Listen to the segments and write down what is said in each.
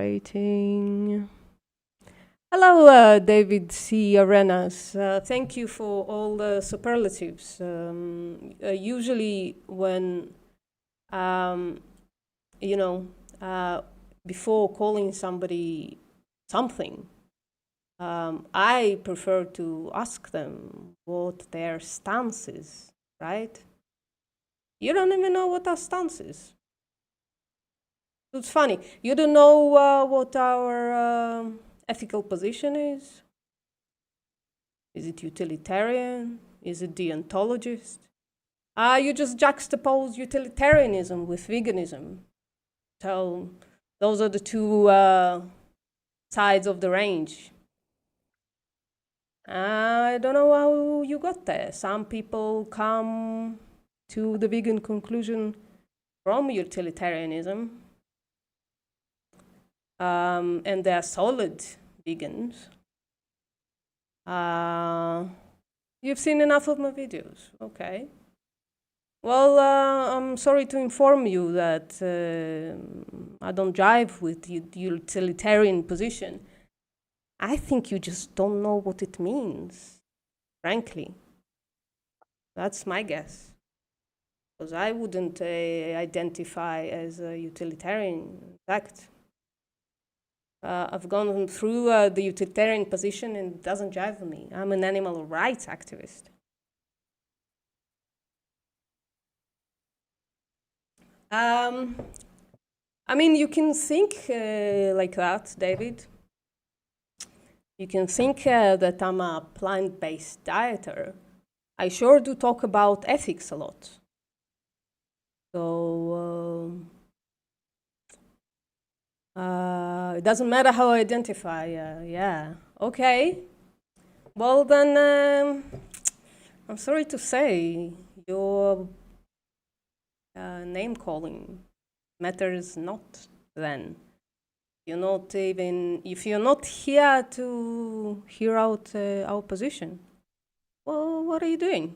Rating. Hello, David C. Arenas. Thank you for all the superlatives. Usually when, you know, before calling somebody something, I prefer to ask them what their stance is, right? You don't even know what our stance is. It's funny. You don't know what our ethical position is? Is it utilitarian? Is it deontologist? You just juxtapose utilitarianism with veganism. So those are the two sides of the range. I don't know how you got there. Some people come to the vegan conclusion from utilitarianism, and they're solid vegans. You've seen enough of my videos, okay. Well, I'm sorry to inform you that I don't jive with the utilitarian position. I think you just don't know what it means, frankly. That's my guess. Because I wouldn't identify as a utilitarian. In fact, I've gone through the utilitarian position and it doesn't jive with me. I'm an animal rights activist. I mean, you can think like that, David. You can think that I'm a plant-based dieter. I sure do talk about ethics a lot. So it doesn't matter how I identify. Yeah, okay. Well then, I'm sorry to say, your name calling matters not then. You're not even, if you're not here to hear out our position, well, what are you doing?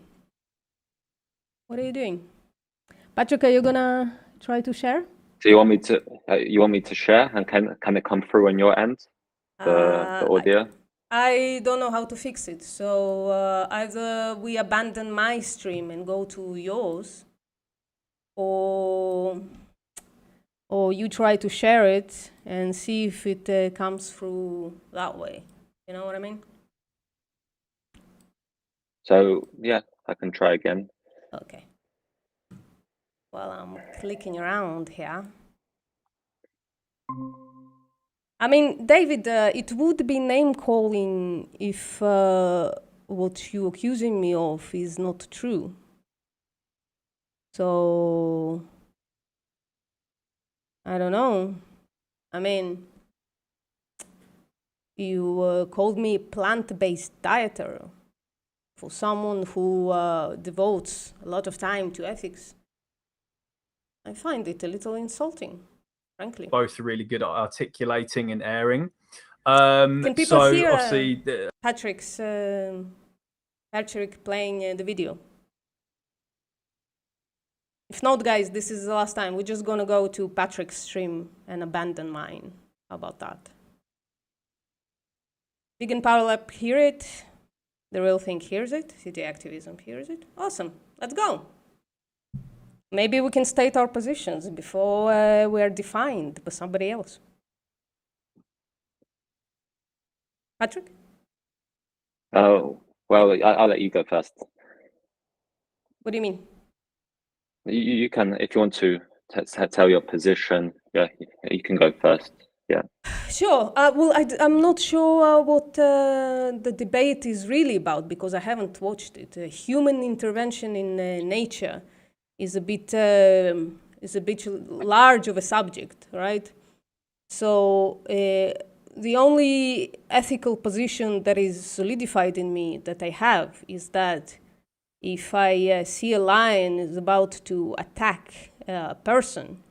What are you doing? Patrick, are you gonna try to share? Do you want me to share, and can it come through on your end, the audio? I don't know how to fix it. So either we abandon my stream and go to yours, or you try to share it and see if it comes through that way. You know what I mean? So yeah, I can try again. Okay. Well, I'm clicking around here. I mean, David, it would be name calling if what you're accusing me of is not true. So I don't know. I mean, you called me plant-based dieter for someone who devotes a lot of time to ethics. I find it a little insulting, frankly. Both really good at articulating and airing. Can people so hear obviously Patrick playing the video? If not, guys, this is the last time. We're just gonna go to Patrick's stream and abandon mine. How about that? Vegan Power Lab hear it. The Real Thing hears it. City Activism hears it. Awesome. Let's go. Maybe we can state our positions before we are defined by somebody else. Patrick? Oh, well, I'll let you go first. What do you mean? You can, if you want to tell your position, yeah, you can go first. Yeah. Sure. Well, I'm not sure what the debate is really about because I haven't watched it. Human intervention in nature is a bit large of a subject, right? So the only ethical position that is solidified in me that I have is that if I see a lion is about to attack a person,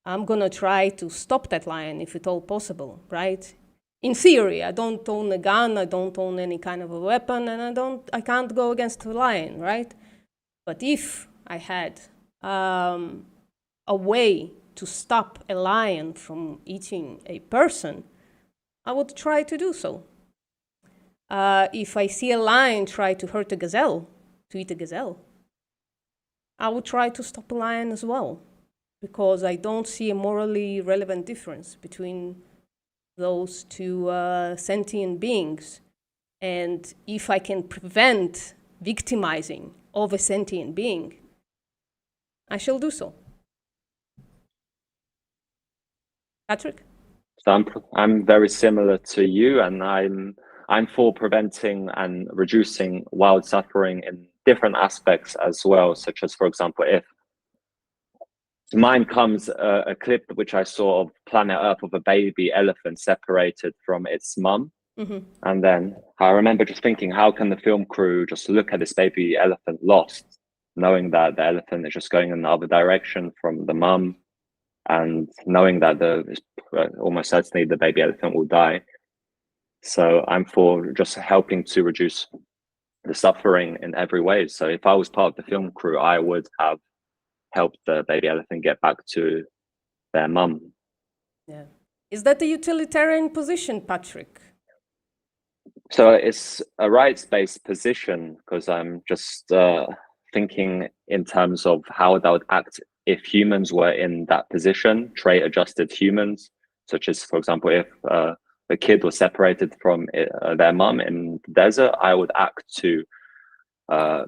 I'm gonna try to stop that lion if at all possible, right? In theory, I don't own a gun, I don't own any kind of a weapon, and I can't go against the lion, right? But if I had a way to stop a lion from eating a person, I would try to do so. If I see a lion try to hurt a gazelle, to eat a gazelle, I would try to stop a lion as well, because I don't see a morally relevant difference between those two sentient beings. And if I can prevent victimizing of a sentient being, I shall do so. Patrick? So I'm very similar to you, and I'm for preventing and reducing wild suffering in different aspects as well, such as, for example, if to mind comes a clip which I saw of Planet Earth of a baby elephant separated from its mum. Mm-hmm. And then I remember just thinking, how can the film crew just look at this baby elephant lost, knowing that the elephant is just going in the other direction from the mum, and knowing that almost certainly the baby elephant will die. So I'm for just helping to reduce the suffering in every way. So if I was part of the film crew, I would have helped the baby elephant get back to their mum. Yeah. Is that the utilitarian position, Patrick? So it's a rights-based position, because I'm just thinking in terms of how that would act if humans were in that position, trait-adjusted humans, such as, for example, if a kid was separated from their mum in the desert, I would act to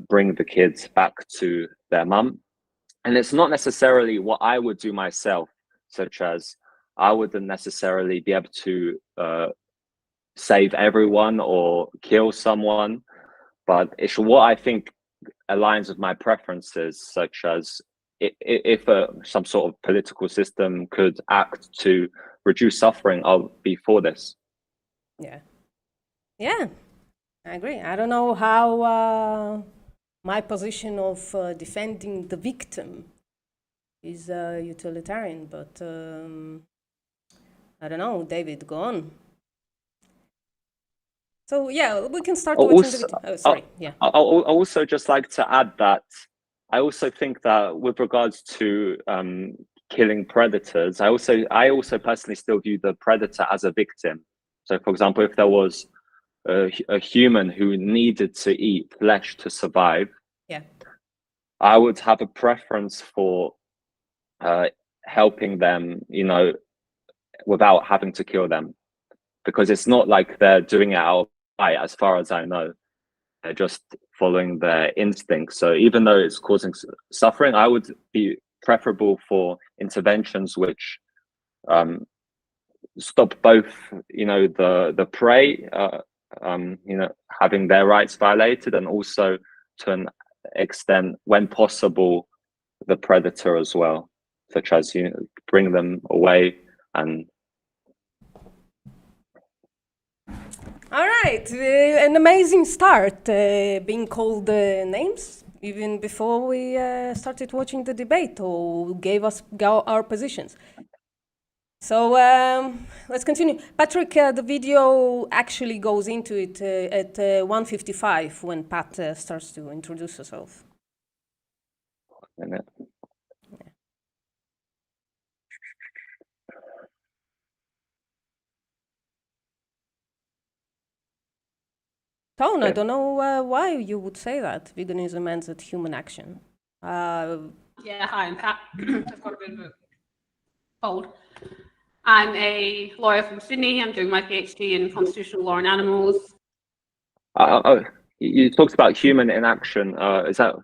bring the kids back to their mum. And it's not necessarily what I would do myself, such as I wouldn't necessarily be able to save everyone or kill someone, but it's what I think aligns with my preferences, such as if some sort of political system could act to reduce suffering, I'll be for this. Yeah, I agree. I don't know how my position of defending the victim is utilitarian, but I don't know. David, go on. So yeah, we can start watching the video. Oh, sorry. Yeah. I also just like to add that I also think that with regards to killing predators, I also personally still view the predator as a victim. So, for example, if there was a human who needed to eat flesh to survive, yeah, I would have a preference for helping them, without having to kill them, because it's not like they're doing it out of spite, as far as I know. They're just following their instincts. So even though it's causing suffering, I would be preferable for interventions which stop both, the prey, having their rights violated, and also to an extent, when possible, the predator as well, such as bring them away. And all right, an amazing start, being called names even before we started watching the debate or gave us our positions. So let's continue. Patrick, the video actually goes into it at 1:55 when Pat starts to introduce herself. Tone, I don't know why you would say that veganism ends at human action. Yeah, hi, I'm Pat. I've got a bit of a cold. I'm a lawyer from Sydney. I'm doing my PhD in constitutional law and animals. You talked about human inaction. Is that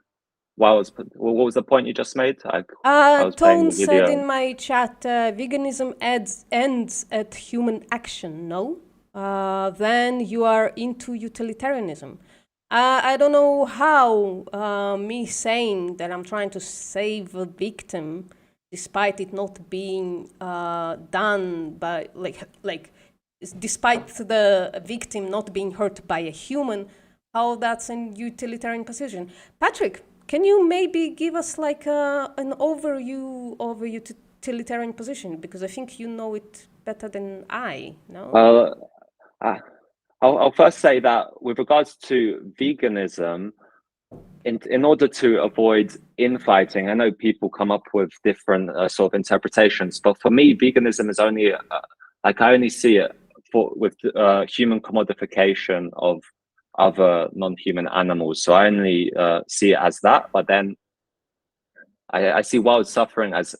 what was the point you just made? Tone said in my chat, veganism ends at human action, no? Then you are into utilitarianism. I don't know how me saying that I'm trying to save a victim, despite it not being done by, despite the victim not being hurt by a human, how that's a utilitarian position. Patrick, can you maybe give us an overview of a utilitarian position? Because I think you know it better than I, no? I'll first say that with regards to veganism, in order to avoid infighting. I know people come up with different sort of interpretations, but for me, veganism is only like I only see it with human commodification of other non-human animals. So I only see it as that. But then I see wild suffering as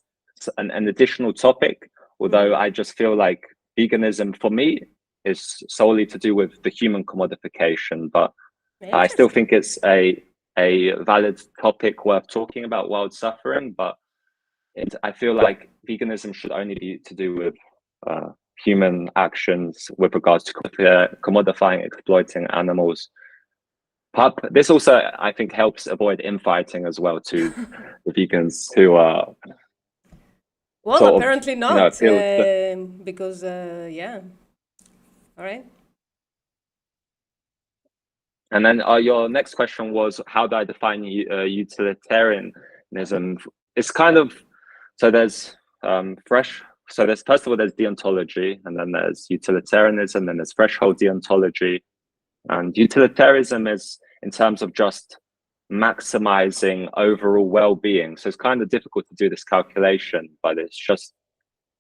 an additional topic. Although I just feel like veganism for me is solely to do with the human commodification, but I still think it's a valid topic worth talking about, wild suffering. But I feel like veganism should only be to do with human actions with regards to commodifying, exploiting animals. But this also, I think, helps avoid infighting as well to the vegans who are. Well, apparently not, because yeah. All right. And then your next question was, how do I define utilitarianism? It's kind of, so there's so there's, first of all, there's deontology, and then there's utilitarianism, then there's threshold deontology. And utilitarianism is in terms of just maximizing overall well-being. So it's kind of difficult to do this calculation, but it's just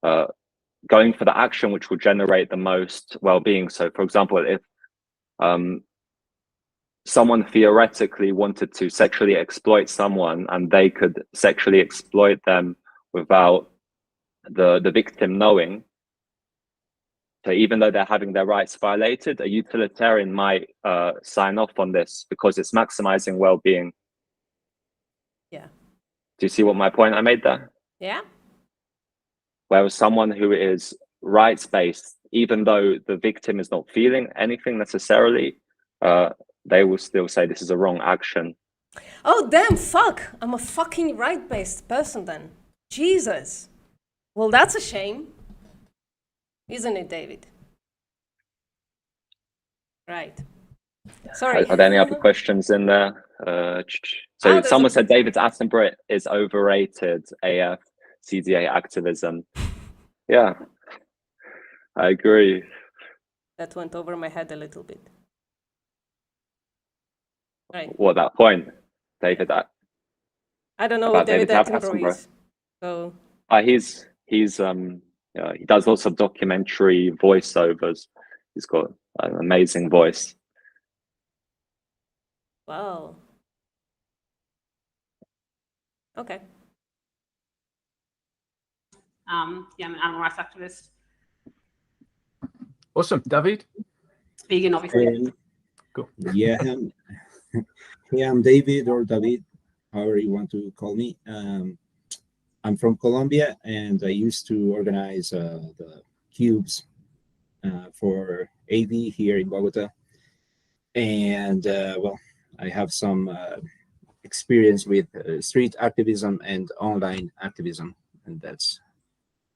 going for the action which will generate the most well-being. So for example, if someone theoretically wanted to sexually exploit someone and they could sexually exploit them without the victim knowing, so even though they're having their rights violated, a utilitarian might sign off on this because it's maximizing well-being. Yeah. Do you see what my point I made there? Yeah. Whereas someone who is rights-based, even though the victim is not feeling anything necessarily, they will still say this is a wrong action. Oh, damn, fuck. I'm a fucking right-based person then. Jesus. Well, that's a shame. Isn't it, David? Right. Sorry. Are there any other questions in there? So someone said David Attenborough is overrated, AF, CDA activism. Yeah, I agree. That went over my head a little bit. Right. What, that point? David, I don't know what David Attenborough is. So he's he does lots of documentary voiceovers. He's got an amazing voice. Wow. Okay. Yeah, I'm an animal rights activist. Awesome. David? Vegan, obviously. Cool. Yeah. Hey, I'm David, or David, however you want to call me. I'm from Colombia, and I used to organize the cubes for AD here in Bogota. And well, I have some experience with street activism and online activism, and that's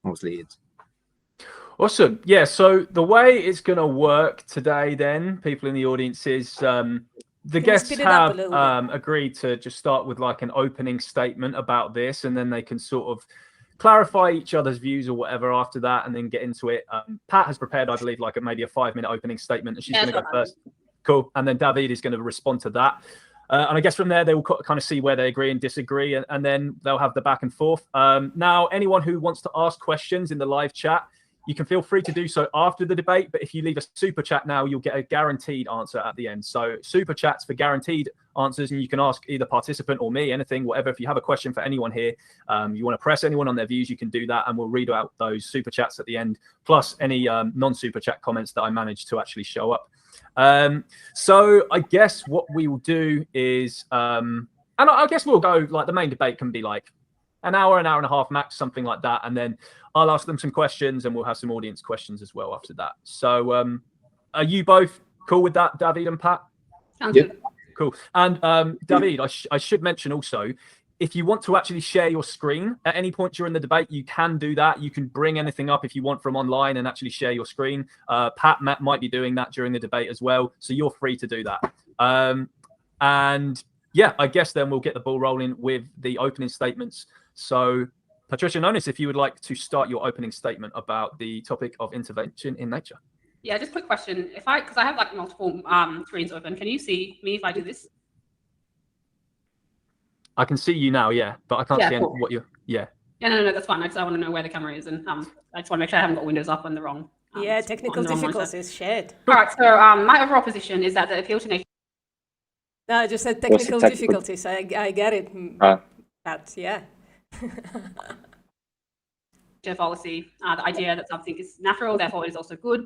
mostly it. Awesome. Yeah, so the way it's going to work today then, people in the audience, is the guests have agreed to just start with like an opening statement about this, and then they can sort of clarify each other's views or whatever after that, and then get into it. Pat has prepared, I believe, like maybe a 5-minute opening statement, and she's going to go first. Cool. And then David is going to respond to that. And I guess from there, they will kind of see where they agree and disagree, and then they'll have the back and forth. Now, anyone who wants to ask questions in the live chat, you can feel free to do so after the debate, but if you leave a super chat now, you'll get a guaranteed answer at the end. So super chats for guaranteed answers, and you can ask either participant or me, anything, whatever. If you have a question for anyone here, you want to press anyone on their views, you can do that, and we'll read out those super chats at the end, plus any non-super chat comments that I managed to actually show up. So I guess what we will do is, and I guess we'll go, like, the main debate can be like an hour and a half max, something like that. And then I'll ask them some questions, and we'll have some audience questions as well after that. So are you both cool with that, David and Pat? Sounds good. Cool. And David, I should mention also, if you want to actually share your screen at any point during the debate, you can do that. You can bring anything up if you want from online and actually share your screen. Pat might be doing that during the debate as well, so you're free to do that. And yeah, I guess then we'll get the ball rolling with the opening statements. So Patricia Nonis, if you would like to start your opening statement about the topic of intervention in nature. Yeah, just a quick question. Because I have like multiple screens open, can you see me if I do this? I can see you now, yeah, but I can't Yeah, see cool. what you're. Yeah. Yeah, no, that's fine. I want to know where the camera is, and I just want to make sure I haven't got Windows up on the wrong. Yeah, technical difficulties, shared. All right, so my overall position is that the appeal to nature. No, I just said technical difficulties. I get it. But yeah. Fallacy, the idea that something is natural, therefore it is also good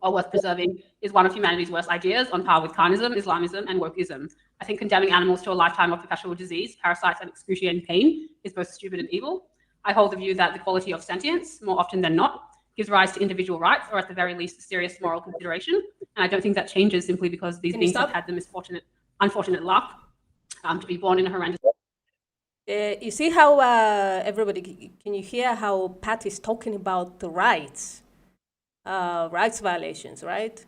or worth preserving, is one of humanity's worst ideas, on par with carnism, Islamism, and wokeism. I think condemning animals to a lifetime of perpetual disease, parasites, and excruciating pain is both stupid and evil. I hold the view that the quality of sentience, more often than not, gives rise to individual rights, or at the very least, serious moral consideration. And I don't think that changes simply because these beings have had the unfortunate luck to be born in a horrendous. You see how everybody, can you hear how Pat is talking about the rights violations, right?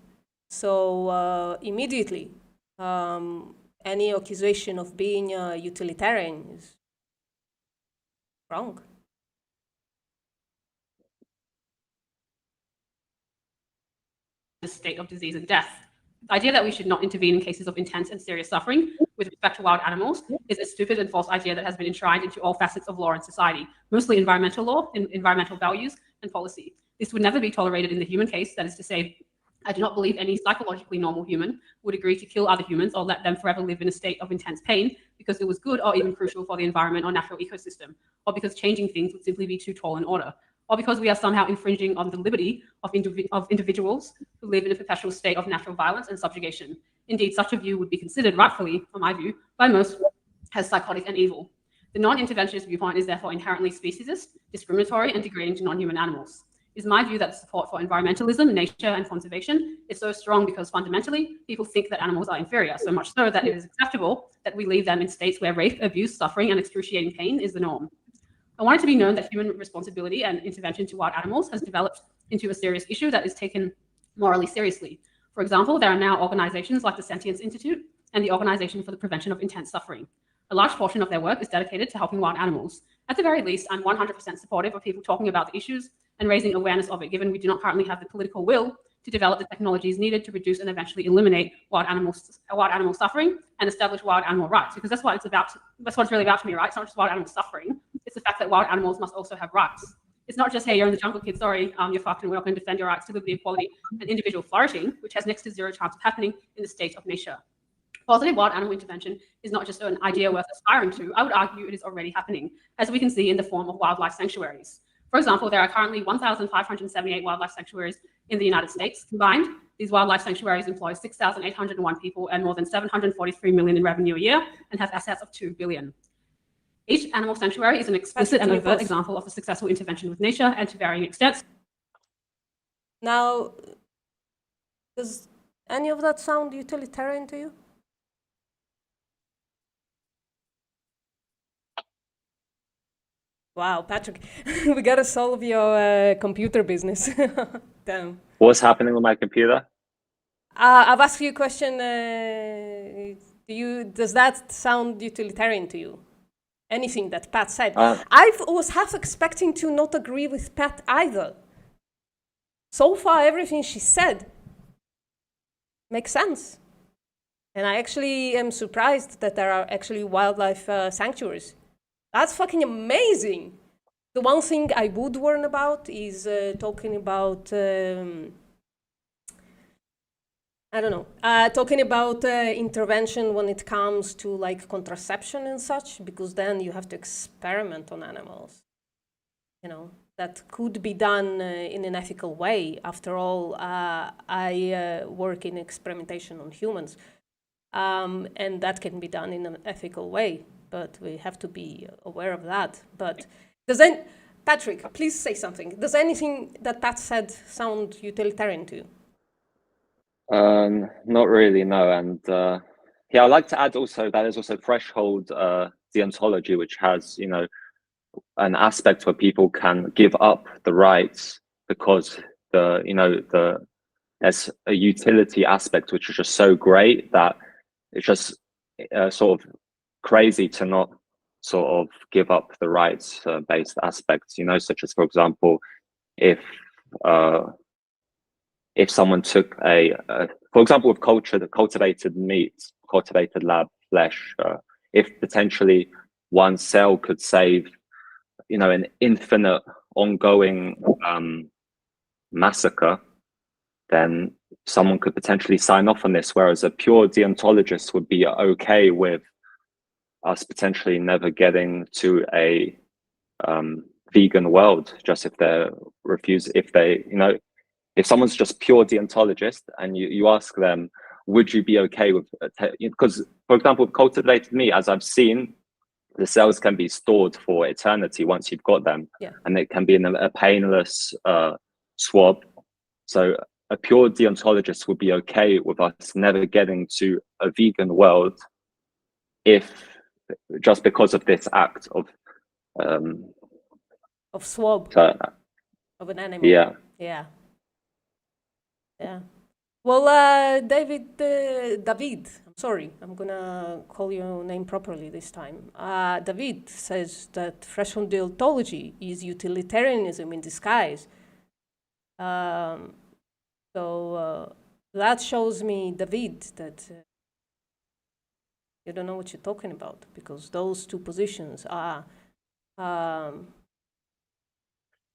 So immediately, any accusation of being utilitarian is wrong. The state of disease and death. The idea that we should not intervene in cases of intense and serious suffering with respect to wild animals is a stupid and false idea that has been enshrined into all facets of law and society, mostly environmental law, environmental values, and policy. This would never be tolerated in the human case. That is to say, I do not believe any psychologically normal human would agree to kill other humans or let them forever live in a state of intense pain because it was good or even crucial for the environment or natural ecosystem, or because changing things would simply be too tall in order, or because we are somehow infringing on the liberty of individuals who live in a perpetual state of natural violence and subjugation. Indeed, such a view would be considered rightfully, from my view, by most as psychotic and evil. The non-interventionist viewpoint is therefore inherently speciesist, discriminatory, and degrading to non-human animals. It is my view that support for environmentalism, nature, and conservation is so strong because fundamentally, people think that animals are inferior, so much so that it is acceptable that we leave them in states where rape, abuse, suffering, and excruciating pain is the norm. I want it to be known that human responsibility and intervention to wild animals has developed into a serious issue that is taken morally seriously. For example, there are now organizations like the Sentience Institute and the Organization for the Prevention of Intense Suffering. A large portion of their work is dedicated to helping wild animals. At the very least, I'm 100% supportive of people talking about the issues and raising awareness of it, given we do not currently have the political will to develop the technologies needed to reduce and eventually eliminate wild animal suffering and establish wild animal rights, because that's what it's about. That's what it's really about to me, right? It's not just wild animal suffering. It's the fact that wild animals must also have rights. It's not just, hey, you're in the jungle, kid, sorry, you're fucked and we're not going to defend your rights to liberty, equality, and individual flourishing, which has next to zero chance of happening in the state of nature. Positive wild animal intervention is not just an idea worth aspiring to. I would argue it is already happening, as we can see in the form of wildlife sanctuaries. For example, there are currently 1,578 wildlife sanctuaries in the United States. Combined, these wildlife sanctuaries employ 6,801 people and more than 743 million in revenue a year and have assets of 2 billion. Each animal sanctuary is an explicit and overt example of a successful intervention with nature and to varying extents. Now, does any of that sound utilitarian to you? Wow, Patrick, we gotta solve your computer business. Damn. What's happening with my computer? I've asked you a question. Does that sound utilitarian to you? Anything that Pat said? I was half expecting to not agree with Pat either. So far, everything she said makes sense. And I actually am surprised that there are actually wildlife sanctuaries. That's fucking amazing. The one thing I would warn about is talking about, talking about intervention when it comes to like contraception and such, because then you have to experiment on animals. You know, that could be done in an ethical way. After all, I work in experimentation on humans, and that can be done in an ethical way. But we have to be aware of that. But Patrick, please say something. Does anything that Pat said sound utilitarian to you? Not really, no. And yeah, I'd like to add also that there's also threshold deontology, which has, an aspect where people can give up the rights because there's a utility aspect which is just so great that it's just sort of crazy to not sort of give up the rights based aspects, such as, for example, if someone took for example, with cultivated meat, cultivated lab flesh, if potentially one cell could save, an infinite ongoing massacre, then someone could potentially sign off on this, whereas a pure deontologist would be okay with us potentially never getting to a vegan world, just if if someone's just pure deontologist and you ask them, would you be okay with, because for example, with cultivated meat, as I've seen, the cells can be stored for eternity once you've got them, and it can be in a painless swab. So a pure deontologist would be okay with us never getting to a vegan world if just because of this act of swab of an animal. Yeah. Well, David, I'm sorry, I'm gonna call your name properly this time. David says that threshold deontology is utilitarianism in disguise. So that shows me, David, that you don't know what you're talking about, because those two positions are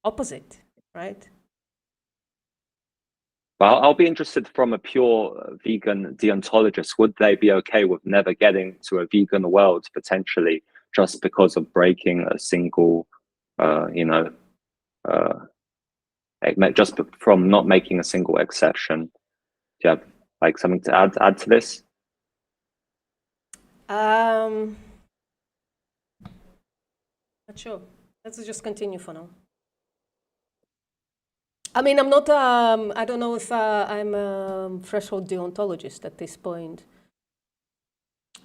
opposite, right? Well, I'll be interested from a pure vegan deontologist. Would they be okay with never getting to a vegan world potentially just because of breaking a single, just from not making a single exception? Do you have like something to add to this? Not sure. Let's just continue for now. I mean, I'm not, I don't know if I'm a threshold deontologist at this point.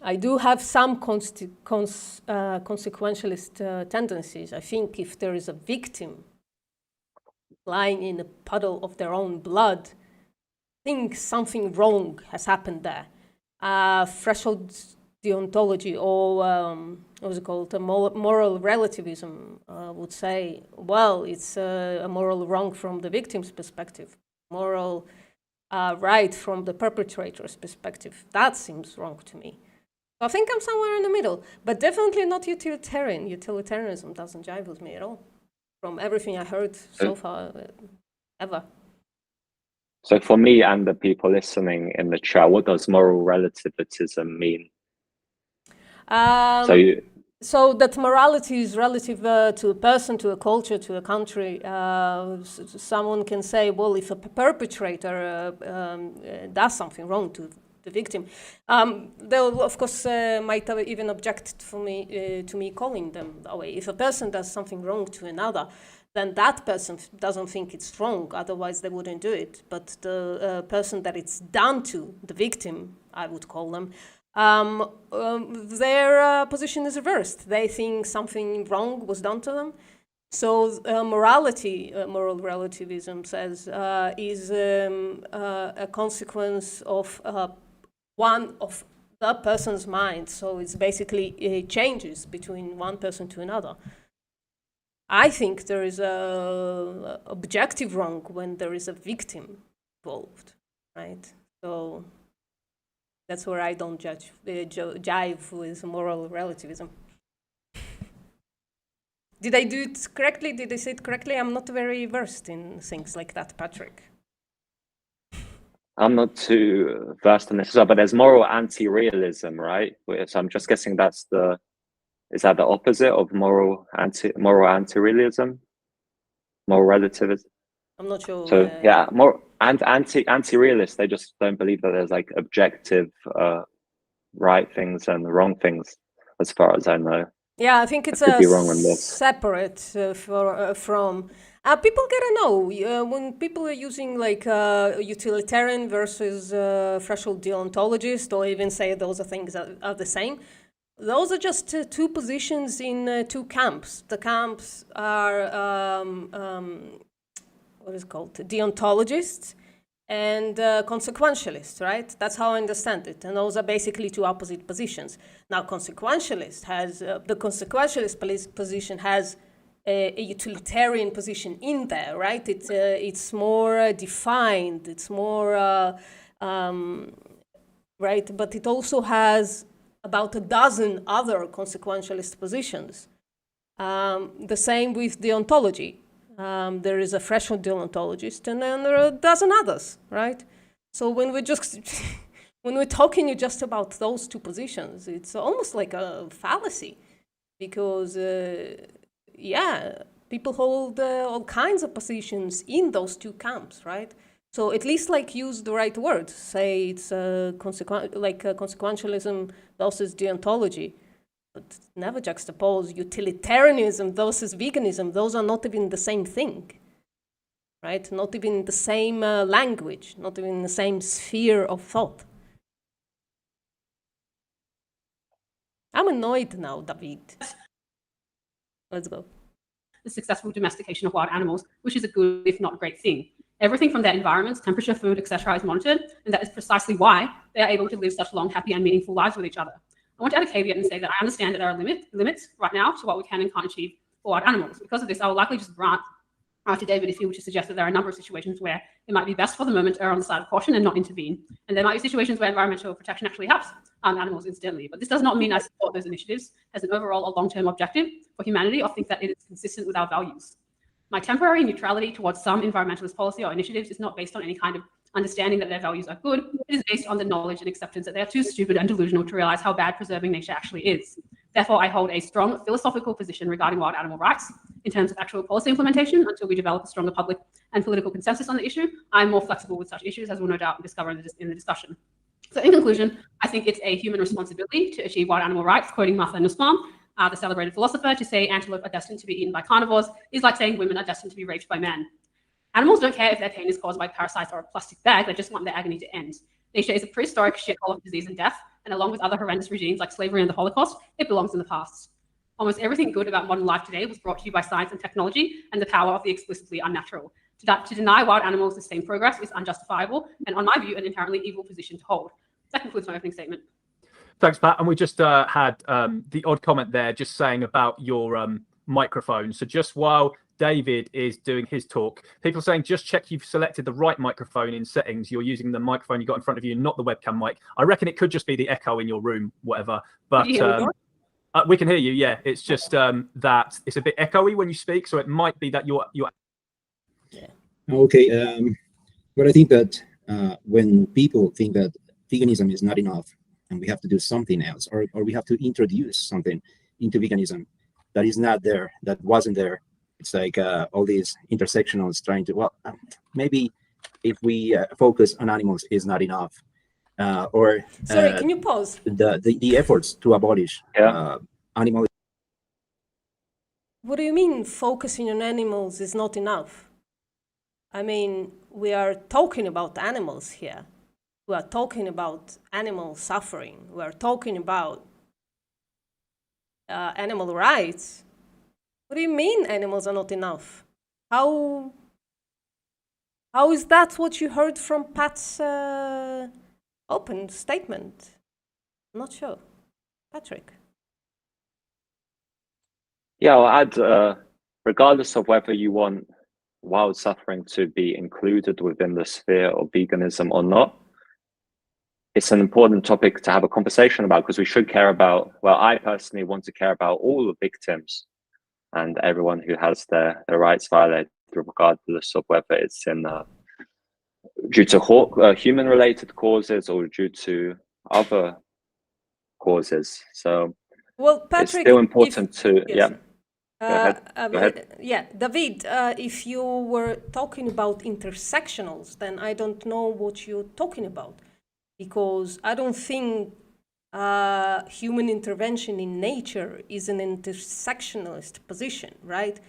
I do have some consequentialist tendencies. I think if there is a victim lying in a puddle of their own blood, I think something wrong has happened there. Threshold deontology, or what was it called, moral relativism, would say, well, it's a moral wrong from the victim's perspective, moral right from the perpetrator's perspective. That seems wrong to me. So I think I'm somewhere in the middle, but definitely not utilitarian. Utilitarianism doesn't jive with me at all, from everything I heard so far, ever. So for me and the people listening in the chat, what does moral relativism mean? So that morality is relative to a person, to a culture, to a country. Someone can say, well, if a perpetrator does something wrong to the victim, they'll of course might even object to me calling them that way. If a person does something wrong to another, then that person doesn't think it's wrong, otherwise they wouldn't do it. But the person that it's done to, the victim, I would call them, their position is reversed. They think something wrong was done to them. So morality, moral relativism says, is a consequence of one of the person's mind. So it's basically changes between one person to another. I think there is a objective wrong when there is a victim involved, right? So that's where I don't jive with moral relativism. Did I do it correctly? Did I say it correctly? I'm not very versed in things like that, Patrick. I'm not too versed in this as well, but there's moral anti-realism, right? So I'm just guessing is that the opposite of moral anti-realism? Moral relativism? I'm not sure. So yeah, more anti-realist, they just don't believe that there's like objective right things and wrong things, as far as I know. Yeah, I think it's separate from. People gotta know when people are using like utilitarian versus threshold deontologist, or even say those are things that are the same. Those are just two positions in two camps. The camps are what is it called, deontologists and consequentialists, right? That's how I understand it. And those are basically two opposite positions. Now, the consequentialist position has a utilitarian position in there, right? It's more defined. It's more right, but it also has about a dozen other consequentialist positions. The same with deontology. There is a threshold deontologist, and then there are a dozen others, right? So when we're just when we're talking just about those two positions, it's almost like a fallacy, because people hold all kinds of positions in those two camps, right? So at least use the right word. Say it's consequentialism versus deontology. But never juxtapose utilitarianism versus veganism. Those are not even the same thing, right? Not even the same language, not even the same sphere of thought. I'm annoyed now, David. Let's go. The successful domestication of wild animals, which is a good, if not great thing. Everything from their environments, temperature, food, etc. is monitored, and that is precisely why they are able to live such long, happy, and meaningful lives with each other. I want to add a caveat and say that I understand that there are limits right now to what we can and can't achieve for wild animals. Because of this, I will likely just grant to David if he were to suggest that there are a number of situations where it might be best for the moment to err on the side of caution and not intervene. And there might be situations where environmental protection actually helps animals incidentally. But this does not mean I support those initiatives as an overall or long-term objective for humanity or think that it is consistent with our values. My temporary neutrality towards some environmentalist policy or initiatives is not based on any kind of understanding that their values are good. It is based on the knowledge and acceptance that they are too stupid and delusional to realize how bad preserving nature actually is. Therefore, I hold a strong philosophical position regarding wild animal rights in terms of actual policy implementation until we develop a stronger public and political consensus on the issue. I'm more flexible with such issues, as we'll no doubt discover in the discussion. So in conclusion, I think it's a human responsibility to achieve wild animal rights, quoting Martha Nussbaum, the celebrated philosopher. To say antelope are destined to be eaten by carnivores is like saying women are destined to be raped by men. Animals don't care if their pain is caused by parasites or a plastic bag, they just want their agony to end. Nature is a prehistoric shithole of disease and death, and along with other horrendous regimes like slavery and the Holocaust, it belongs in the past. Almost everything good about modern life today was brought to you by science and technology and the power of the explicitly unnatural. To deny wild animals the same progress is unjustifiable, and on my view, an inherently evil position to hold. That concludes my opening statement. Thanks, Pat. And we just had the odd comment there just saying about your microphone. So just while David is doing his talk, people are saying just check you've selected the right microphone in settings. You're using the microphone you got in front of you, not the webcam mic. I reckon it could just be the echo in your room, whatever. But we can hear you. Yeah, it's just that it's a bit echoey when you speak, so it might be that you're. Okay, but I think that when people think that veganism is not enough and we have to do something else, or we have to introduce something into veganism that is not there, that wasn't there. It's like all these intersectionals trying to, well, maybe if we focus on animals is not enough. Sorry, can you pause? The efforts to abolish animal. What do you mean focusing on animals is not enough? I mean, we are talking about animals here. We are talking about animal suffering. We are talking about animal rights. What do you mean animals are not enough? How is that what you heard from Pat's open statement? I'm not sure. Patrick? Yeah, I'll add, regardless of whether you want wild suffering to be included within the sphere of veganism or not, it's an important topic to have a conversation about, because we should care about, well, I personally want to care about all the victims and everyone who has their rights violated, regardless of whether it's in due to human-related causes or due to other causes. So well, Patrick, it's still important to, yes. Go ahead. Yeah, David, if you were talking about intersectionals, then I don't know what you're talking about, because I don't think human intervention in nature is an intersectionalist position, right?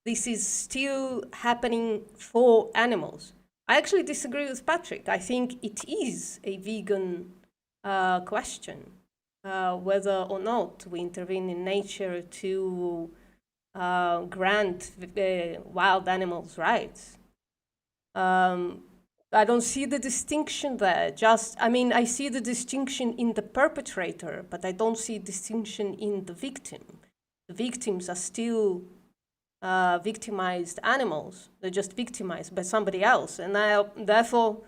This is still happening for animals. I actually disagree with Patrick. I think it is a vegan question, whether or not we intervene in nature to grant wild animals rights. I don't see the distinction there. I see the distinction in the perpetrator, but I don't see distinction in the victim. The victims are still victimized animals. They're just victimized by somebody else. And therefore,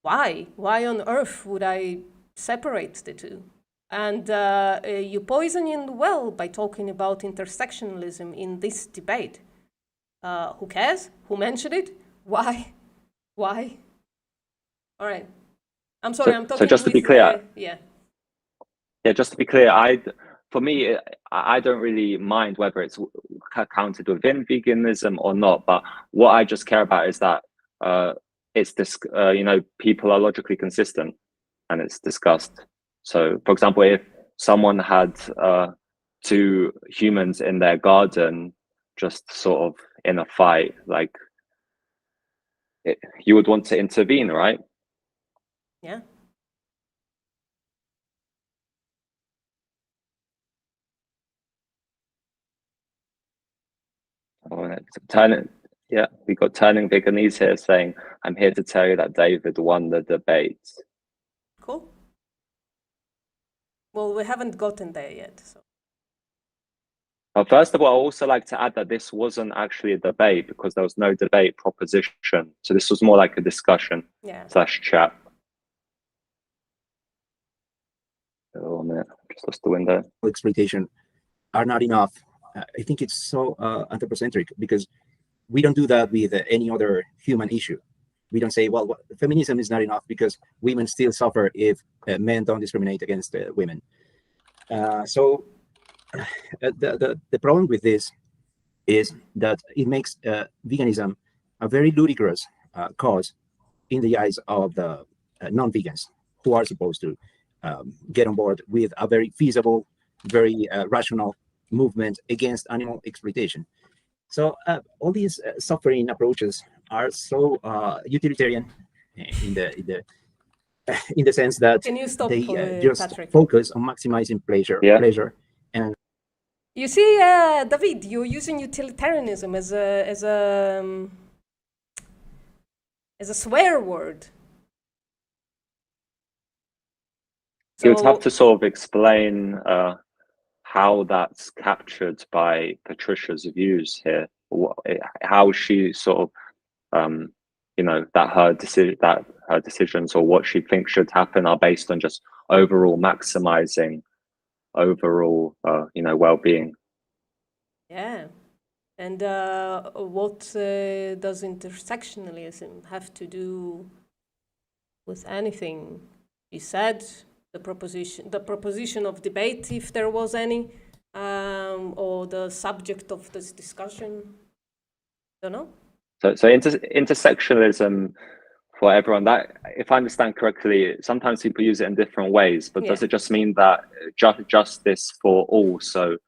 why? Why on earth would I separate the two? And you poisoning the well by talking about intersectionalism in this debate. Who cares? Who mentioned it? Why? Why? All right. I'm sorry, I'm talking so just to be with, clear, yeah. Yeah, just to be clear, for me, I don't really mind whether it's counted within veganism or not. But what I just care about is that it's this, people are logically consistent and it's discussed. So, for example, if someone had two humans in their garden, just sort of in a fight, like you would want to intervene, right? Yeah. Yeah, we got Turning Veganese here saying, I'm here to tell you that David won the debate. Cool. Well, we haven't gotten there yet. So. First of all, I also like to add that this wasn't actually a debate because there was no debate proposition. So this was more like a discussion / chat. Oh man, just lost the window. Exploitation are not enough. I think it's so anthropocentric because we don't do that with any other human issue. We don't say, well, feminism is not enough because women still suffer if men don't discriminate against women. So the problem with this is that it makes veganism a very ludicrous cause in the eyes of the non-vegans who are supposed to get on board with a very feasible, very rational movement against animal exploitation. So all these suffering approaches are so utilitarian in the sense that Can you stop, they just Patrick? focus on maximizing pleasure, and you see, David, you're using utilitarianism as a swear word. So, you would have to sort of explain how that's captured by Patricia's views here, how she sort of, that her decisions or what she thinks should happen are based on just overall maximizing overall, well-being. Yeah, and what does intersectionalism have to do with anything? He said the proposition of debate, if there was any, or the subject of this discussion. Don't know. So intersectionalism for everyone, that if I understand correctly, sometimes people use it in different ways, but does it just mean that justice for all, so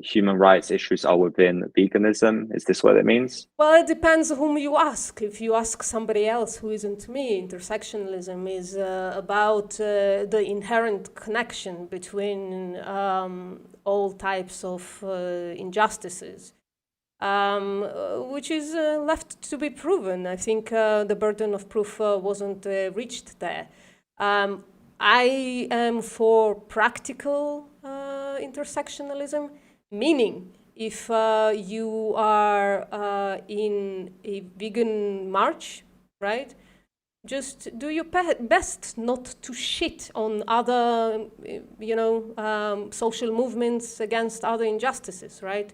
human rights issues are within veganism? Is this what it means? Well, it depends whom you ask. If you ask somebody else who isn't me, intersectionalism is about the inherent connection between all types of injustices, which is left to be proven. I think the burden of proof wasn't reached there. I am for practical intersectionalism, meaning if you are in a vegan march, right, just do your best not to shit on other, social movements against other injustices, right?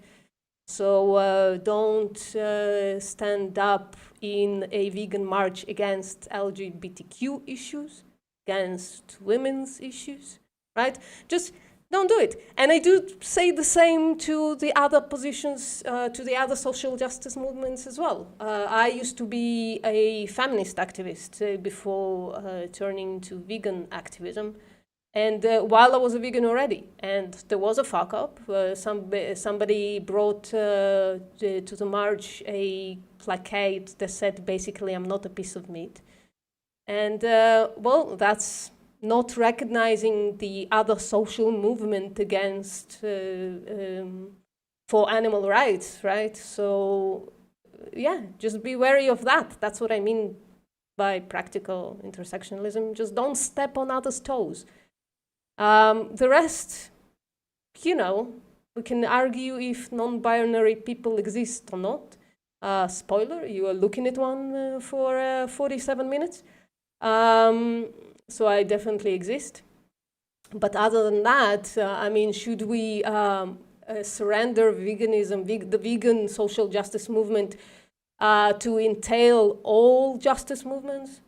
So don't stand up in a vegan march against LGBTQ issues, against women's issues, right? Just don't do it. And I do say the same to the other positions, to the other social justice movements as well. I used to be a feminist activist before turning to vegan activism. And while I was a vegan already, and there was a fuck up, somebody brought to the march a placard that said basically, I'm not a piece of meat. And well, that's not recognizing the other social movement against for animal rights, right? So yeah, just be wary of that. That's what I mean by practical intersectionalism. Just don't step on others' toes. The rest, we can argue if non-binary people exist or not. Spoiler, you are looking at one for 47 minutes. So I definitely exist. But other than that, I mean, should we surrender veganism, the vegan social justice movement, to entail all justice movements?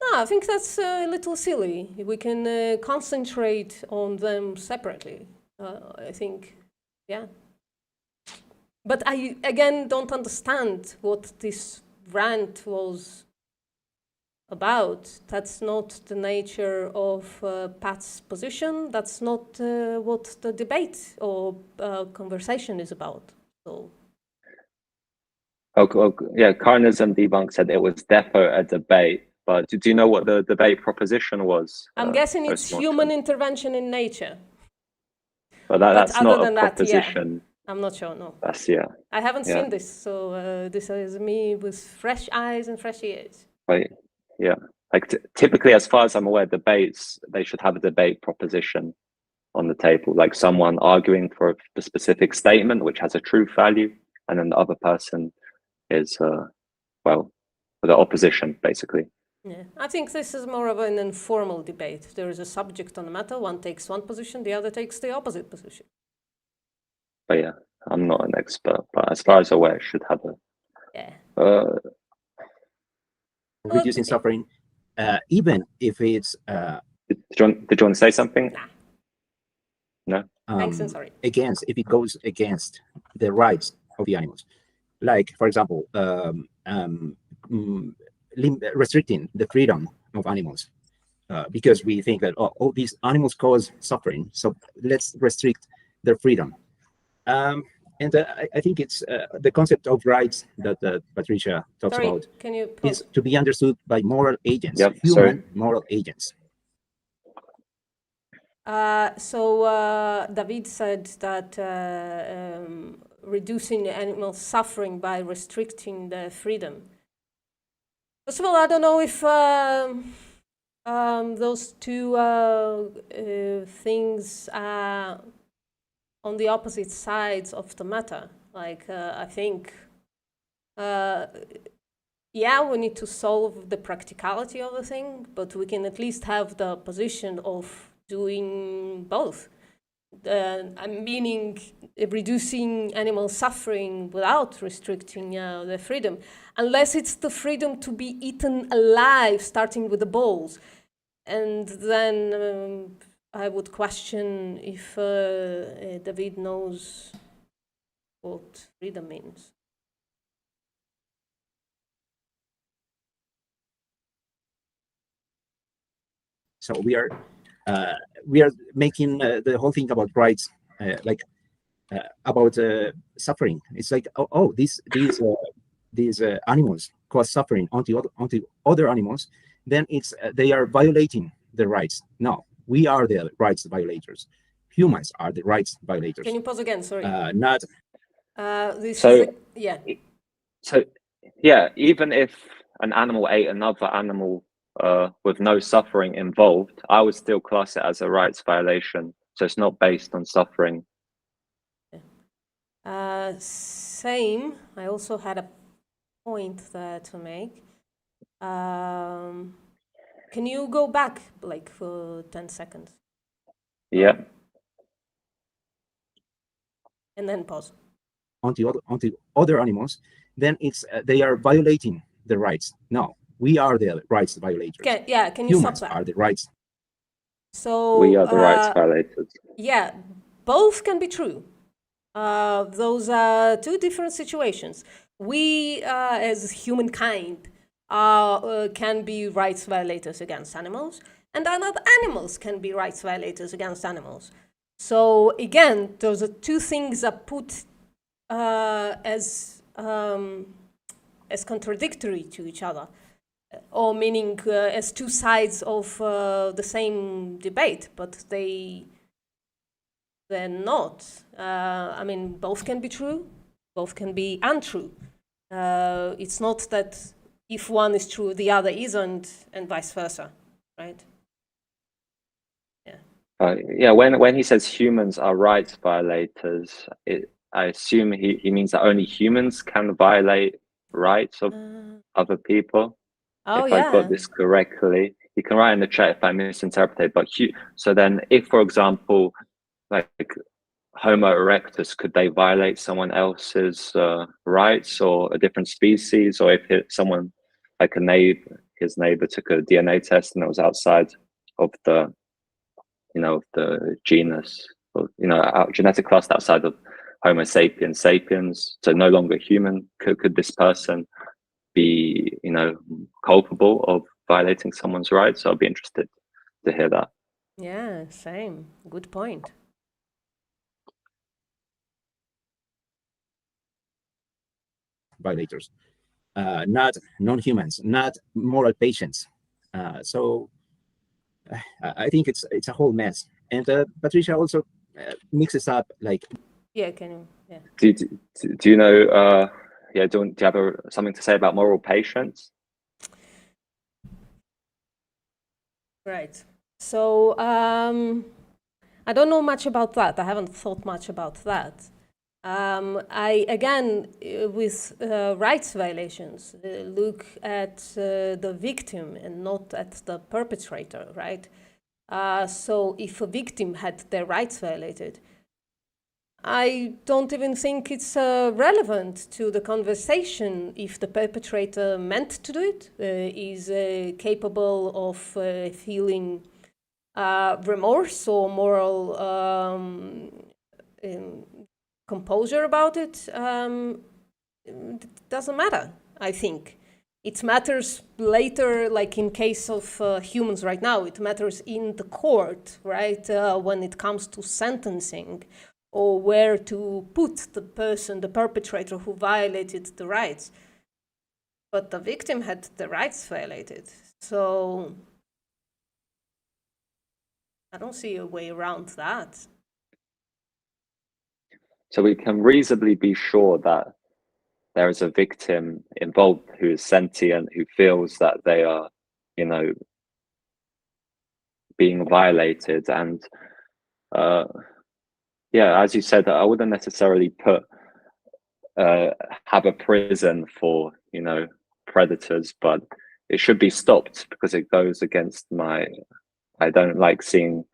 No, I think that's a little silly. We can concentrate on them separately. I think, yeah. But I, again, don't understand what this rant was about. That's not the nature of Pat's position. That's not what the debate or conversation is about. So. Okay, yeah, Carnism Debunk said it was defo a debate, but do you know what the debate proposition was? I'm guessing it's post-mortem? human intervention in nature. But that's not a proposition. Yeah, I'm not sure, no. That's, yeah. I haven't seen this, so this is me with fresh eyes and fresh ears. Right. Yeah. Like typically, as far as I'm aware, debates, they should have a debate proposition on the table, like someone arguing for the specific statement, which has a truth value, and then the other person is, well, the opposition, basically. Yeah, I think this is more of an informal debate. There is a subject on the matter. One takes one position, the other takes the opposite position. But yeah, I'm not an expert, but as far as I'm aware, it should have a. Reducing suffering, even if it's. Did you want to say something? Nah. No. Thanks and sorry. Against, if it goes against the rights of the animals, like for example, restricting the freedom of animals, because we think that all these animals cause suffering, so let's restrict their freedom. And I think it's the concept of rights that Patricia talks about. Can you pause? Is to be understood by moral agents, Yep, human moral agents. So David said that reducing animal suffering by restricting their freedom. First of all, I don't know if those two things are on the opposite sides of the matter. Like, I think, yeah, we need to solve the practicality of the thing, but we can at least have the position of doing both. I'm meaning reducing animal suffering without restricting their freedom, unless it's the freedom to be eaten alive, starting with the balls. And then I would question if David knows what freedom means. So we are making the whole thing about rights, about suffering. It's like, these animals cause suffering onto other animals. Then it's they are violating the rights. No, we are the rights violators. Humans are the rights violators. Can you pause again? Sorry. Not. Yeah. So, yeah, even if an animal ate another animal with no suffering involved, I would still class it as a rights violation. So it's not based on suffering. Same. I also had a point there to make. Can you go back like for 10 seconds? Yeah. And then pause. Onto other animals, then it's they are violating the rights. No, we are the rights violators. Can you Humans stop that? are the rights. So we are the rights violators. Yeah, both can be true. Those are two different situations. We, as humankind, can be rights violators against animals, and other animals can be rights violators against animals. So again, those are two things are put as contradictory to each other, or meaning as two sides of the same debate, but they're not. I mean, both can be true, both can be untrue. It's not that if one is true, the other isn't, and vice versa, right? Yeah. When he says humans are rights violators, I assume he means that only humans can violate rights of other people. Oh, if I yeah. got this correctly. You can write in the chat if I misinterpreted. But so then, if, for example, like Homo erectus, could they violate someone else's rights, or a different species, or if someone like his neighbor took a DNA test and it was outside of the, of the genus, or genetic class outside of Homo sapiens, so no longer human, could this person be, culpable of violating someone's rights? So I'll be interested to hear that. Yeah, same. Good point. Violators, not non-humans, not moral patients. So I think it's a whole mess. And Patricia also mixes up like. Yeah, can you? Yeah. Do you know? Do you have something to say about moral patience? Right. So I don't know much about that. I haven't thought much about that. I again, with rights violations, look at the victim and not at the perpetrator, right? So if a victim had their rights violated, I don't even think it's relevant to the conversation if the perpetrator meant to do it, is capable of feeling remorse or moral composure about it. It doesn't matter, I think. It matters later, like in case of humans right now, it matters in the court, right? When it comes to sentencing, or where to put the person, the perpetrator who violated the rights. But the victim had the rights violated. So I don't see a way around that. So we can reasonably be sure that there is a victim involved who is sentient, who feels that they are, being violated. And as you said, I wouldn't necessarily have a prison for, predators, but it should be stopped because it goes against I don't like seeing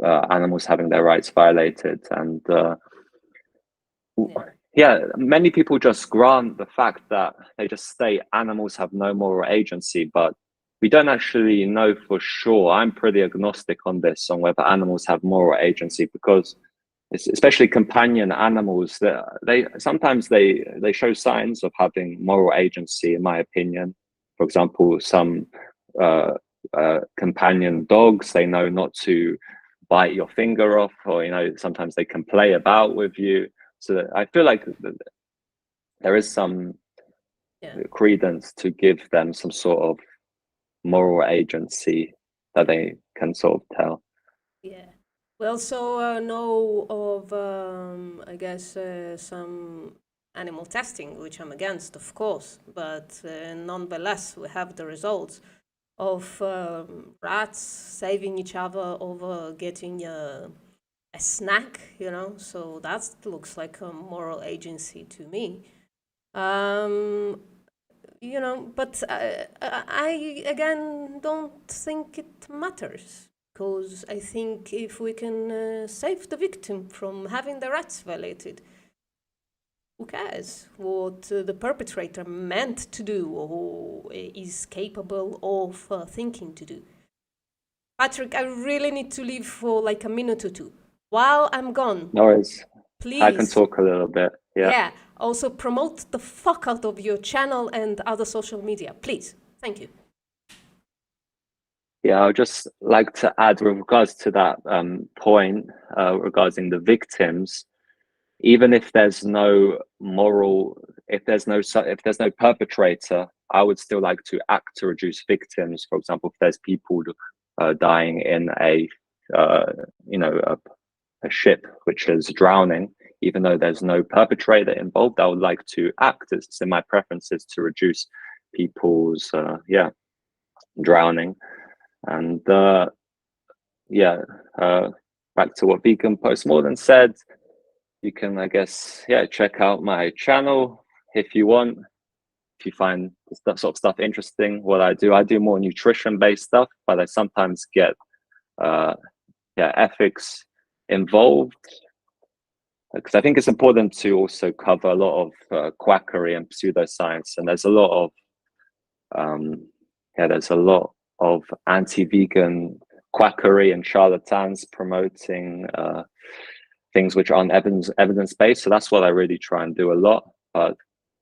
animals having their rights violated. And many people just grant the fact that they just state animals have no moral agency, but we don't actually know for sure. I'm pretty agnostic on this, on whether animals have moral agency, because especially companion animals, they sometimes they show signs of having moral agency, in my opinion. For example, some companion dogs, they know not to bite your finger off, or sometimes they can play about with you. So I feel like there is some credence to give them some sort of moral agency that they can sort of tell. Yeah. We also know of, I guess, some animal testing, which I'm against, of course, but nonetheless, we have the results of rats saving each other over getting a snack, so that looks like a moral agency to me. But I again don't think it matters, because I think if we can save the victim from having their rights violated, who cares what the perpetrator meant to do or is capable of thinking to do? Patrick, I really need to leave for like a minute or two. While I'm gone, no worries. Please. I can talk a little bit. Yeah. Also promote the fuck out of your channel and other social media, please. Thank you. Yeah, I would just like to add with regards to that point regarding the victims. Even if there's no if there's no perpetrator, I would still like to act to reduce victims. For example, if there's people dying in a ship which is drowning, even though there's no perpetrator involved, I would like to act. It's in my preferences to reduce people's drowning. And back to what Vegan Postmodern said, you can, I guess, check out my channel if you want. if you find that sort of stuff interesting, what I do more nutrition-based stuff, but I sometimes get ethics involved, because I think it's important to also cover a lot of quackery and pseudoscience, and there's a lot of anti-vegan quackery and charlatans promoting things which aren't evidence-based. So that's what I really try and do a lot. But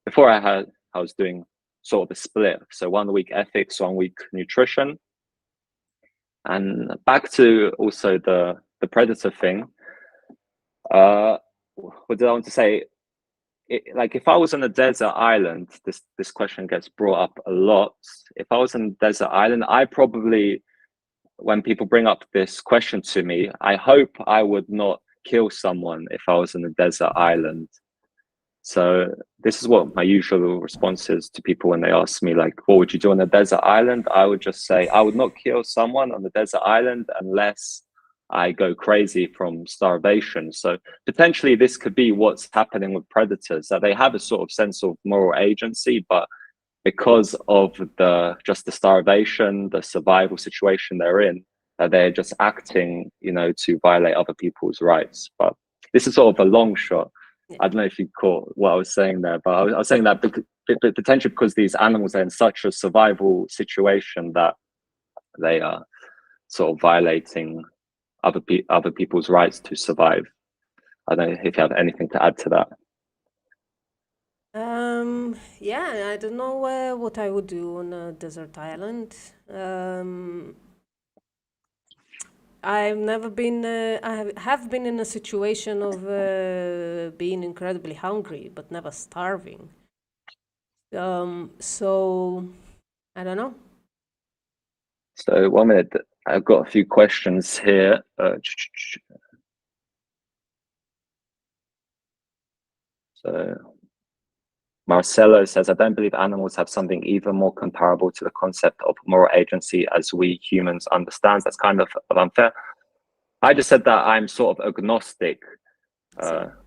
before I was doing sort of a split. So 1 week ethics, 1 week nutrition. And back to also the predator thing. What did I want to say? Like if I was on a desert island, this question gets brought up a lot. If I was on a desert island, I probably, when people bring up this question to me, I hope I would not kill someone if I was on a desert island. So this is what my usual response is to people when they ask me, like, what would you do on a desert island? I would just say, I would not kill someone on the desert island unless I go crazy from starvation. So potentially this could be what's happening with predators, that they have a sort of sense of moral agency, but because of the starvation, the survival situation they're in, they're just acting, to violate other people's rights. But this is sort of a long shot. I don't know if you caught what I was saying there, but I was saying that potentially because these animals are in such a survival situation that they are sort of violating other people's rights to survive. I don't know if you have anything to add to that. I don't know what I would do on a desert island. I've never been. I have been in a situation of being incredibly hungry, but never starving. So I don't know. So 1 minute. I've got a few questions here. So Marcelo says, I don't believe animals have something even more comparable to the concept of moral agency as we humans understand. That's kind of unfair. I just said that I'm sort of agnostic.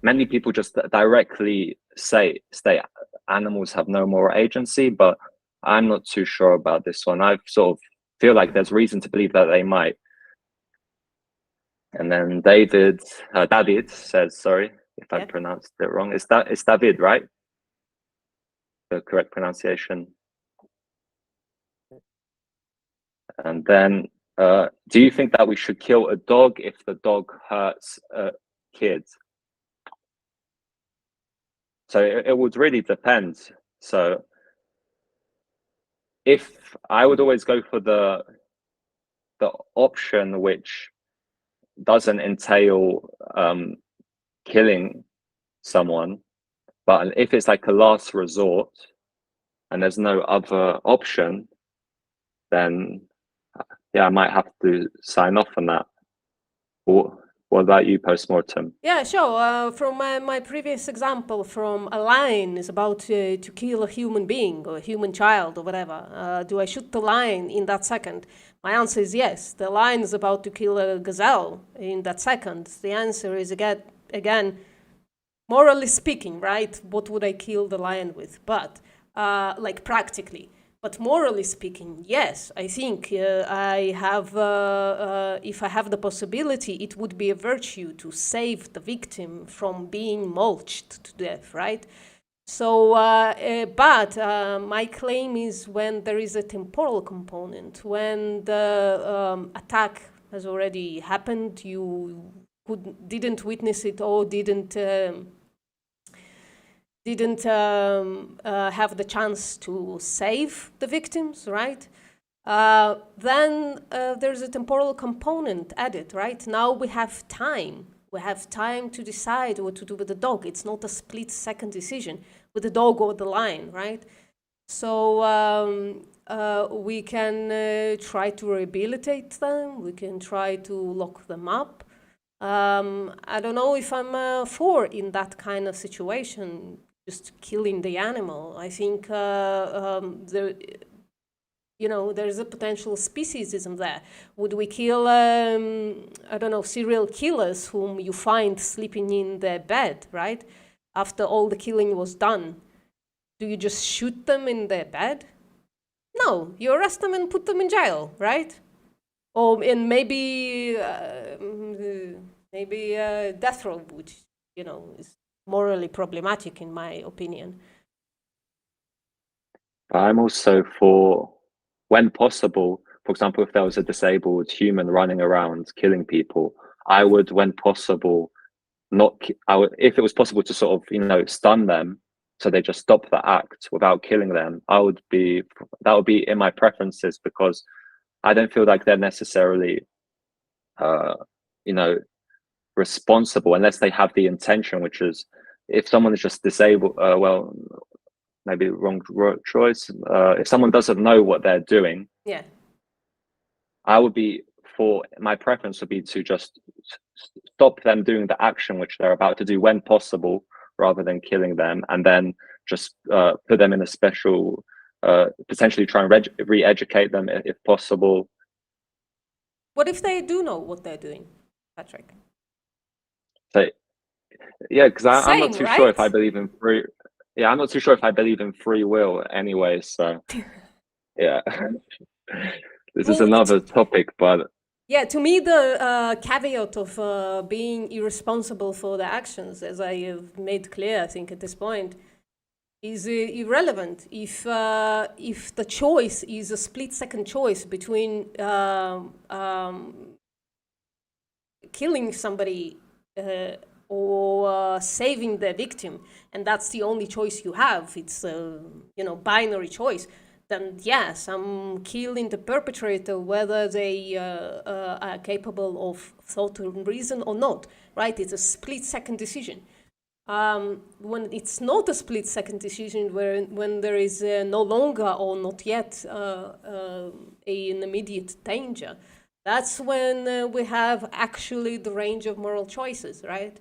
Many people just directly say animals have no moral agency, but I'm not too sure about this one. I sort of feel like there's reason to believe that they might. And then David says, sorry if I pronounced it wrong. It's David, right? The correct pronunciation. And then, do you think that we should kill a dog if the dog hurts a kid? So it would really depend. So if I would always go for the option which doesn't entail killing someone, but if it's like a last resort and there's no other option, then I might have to sign off on that. What about you, Postmortem? Yeah, sure. From my previous example, from a lion is about to kill a human being or a human child or whatever. Do I shoot the lion in that second? My answer is yes. The lion is about to kill a gazelle in that second. The answer is again, morally speaking, right? What would I kill the lion with? But like practically. But morally speaking, yes, I think I have, if I have the possibility, it would be a virtue to save the victim from being mulched to death, right? So, but my claim is when there is a temporal component, when the attack has already happened, you didn't witness it or didn't have the chance to save the victims, right? Then there's a temporal component added, right? Now we have time. We have time to decide what to do with the dog. It's not a split-second decision with the dog or the lion, right? So we can try to rehabilitate them. We can try to lock them up. I don't know if I'm for in that kind of situation, just killing the animal. I think there's a potential speciesism there. Would we kill, I don't know, serial killers whom you find sleeping in their bed, right? After all the killing was done. Do you just shoot them in their bed? No, you arrest them and put them in jail, right? Or in maybe death row, which is morally problematic in my opinion. I'm also for, when possible, for example, if there was a disabled human running around killing people, I would, when possible, if it was possible to sort of, stun them so they just stop the act without killing them, that would be in my preferences, because I don't feel like they're necessarily, responsible unless they have the intention, which is, if someone is just disabled, well, maybe wrong choice. If someone doesn't know what they're doing, Yeah. my preference would be to just stop them doing the action which they're about to do when possible, rather than killing them, and then just put them in a special, potentially try and re-educate them if possible. What if they do know what they're doing, Patrick? So, yeah, because I'm not Same, too right? sure if I believe in free. Yeah, I'm not too sure if I believe in free will anyway. So, yeah, this is Well, another topic, but yeah, to me, the caveat of being irresponsible for the actions, as I have made clear, I think at this point, is irrelevant. If the choice is a split-second choice between killing somebody or saving the victim, and that's the only choice you have, it's a binary choice, then yes, I'm killing the perpetrator whether they are capable of thought and reason or not, right? It's a split-second decision. When it's not a split-second decision, when there is no longer or not yet an immediate danger, that's when we have actually the range of moral choices, right?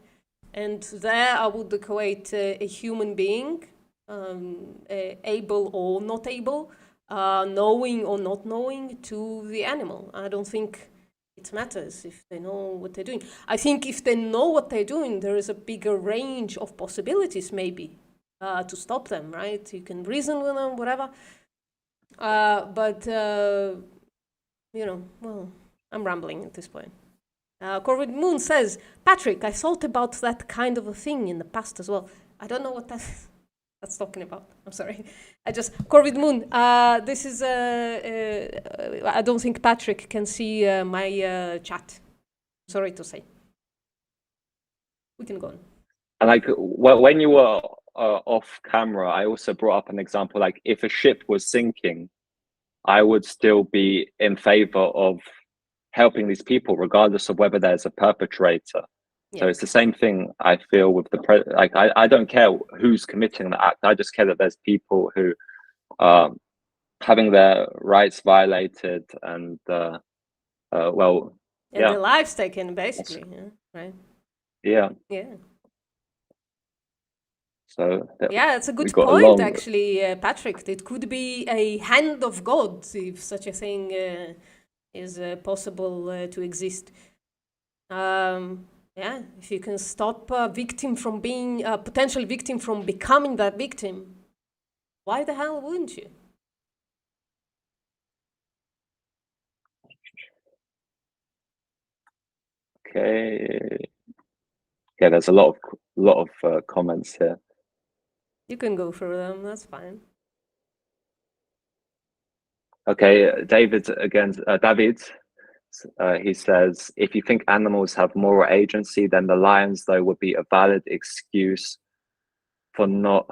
And there I would equate a human being, able or not able, knowing or not knowing, to the animal. I don't think it matters if they know what they're doing. I think if they know what they're doing, there is a bigger range of possibilities maybe to stop them, right? You can reason with them, whatever. But well, I'm rambling at this point. Corvid Moon says, Patrick, I thought about that kind of a thing in the past as well. I don't know what that's talking about. I'm sorry. Corvid Moon, this is, I don't think Patrick can see my chat. Sorry to say. We can go on. And when you were off camera, I also brought up an example, like if a ship was sinking, I would still be in favor of helping these people, regardless of whether there's a perpetrator. Yeah. So it's the same thing I feel with I don't care who's committing the act. I just care that there's people who are having their rights violated and their lives taken, basically. Yeah, right. Yeah. Yeah. So yeah, it's a good point, actually, Patrick. It could be a hand of God, if such a thing is possible to exist. Yeah, if you can stop a victim from being a potential victim from becoming that victim, why the hell wouldn't you? Okay. Yeah, there's a lot of comments here. You can go through them. That's fine. Okay, David again. David. He says, if you think animals have moral agency, then the lions, though, would be a valid excuse for not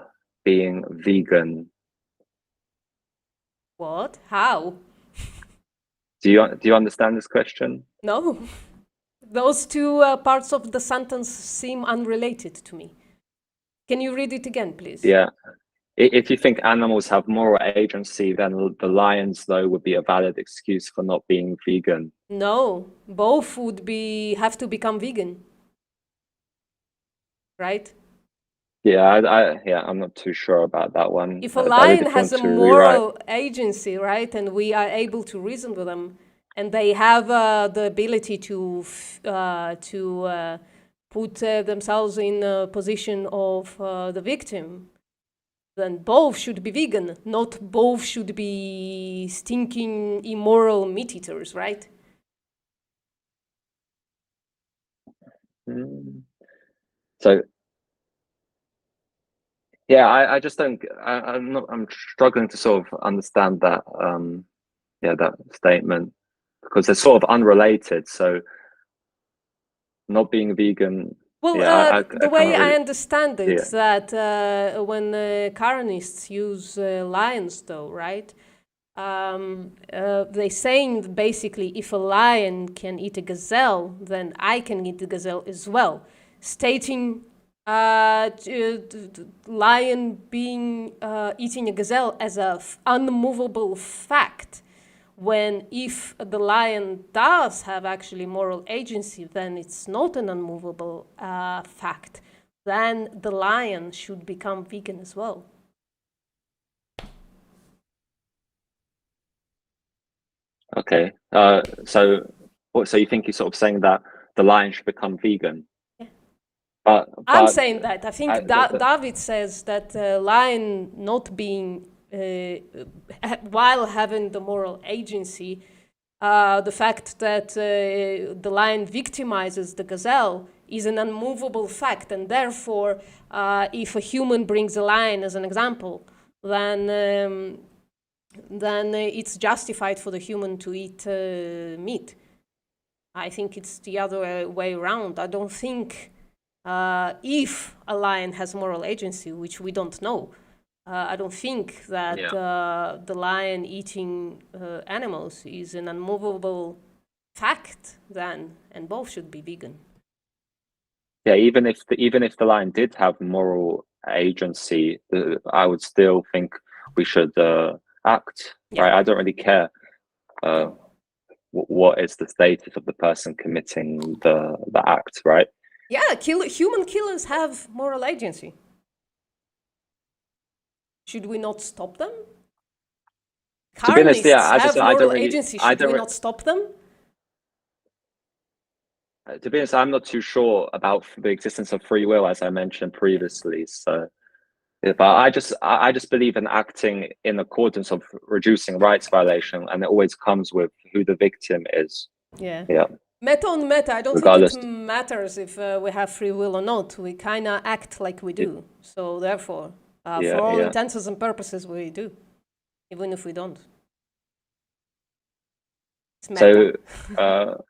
being vegan. What? How? Do you understand this question? No. Those two parts of the sentence seem unrelated to me. Can you read it again, please? Yeah. If you think animals have moral agency, then the lions, though, would be a valid excuse for not being vegan. No, both would have to become vegan, right? Yeah, I'm not too sure about that one. If a lion has a moral agency, right, and we are able to reason with them, and they have the ability to put themselves in a position of the victim, then both should be vegan, not both should be stinking, immoral meat eaters, right? So yeah, I just don't. I'm struggling to sort of understand that. That statement, because they're sort of unrelated. So not being vegan. Well, the way I understand it, that when Karanists use lions, though, right? They're saying basically, if a lion can eat a gazelle, then I can eat the gazelle as well, stating lion being eating a gazelle as an unmovable fact. When if the lion does have actually moral agency, then it's not an unmovable fact. Then the lion should become vegan as well. Okay. So you think he's sort of saying that the lion should become vegan? Yeah. But I'm saying that. I think David says that lion not being while having the moral agency, the fact that the lion victimizes the gazelle is an unmovable fact, and therefore, if a human brings a lion as an example, then it's justified for the human to eat meat. I think it's the other way around. I don't think if a lion has moral agency, which we don't know, I don't think that the lion eating animals is an unmovable fact then, and both should be vegan. Yeah, even if the lion did have moral agency, I would still think we should act. Right? I don't really care what is the status of the person committing the act. Right? Yeah, human killers have moral agency. Should we not stop them? Carnists have moral agency. Should we not stop them? To be honest, I'm not too sure about the existence of free will, as I mentioned previously. So, but I just believe in acting in accordance of reducing rights violation, and it always comes with who the victim is. Yeah. Yeah. Meta on meta, I don't think it matters if we have free will or not. We kind of act like we do. So therefore, for all intents and purposes, we do, even if we don't. It's meta. So,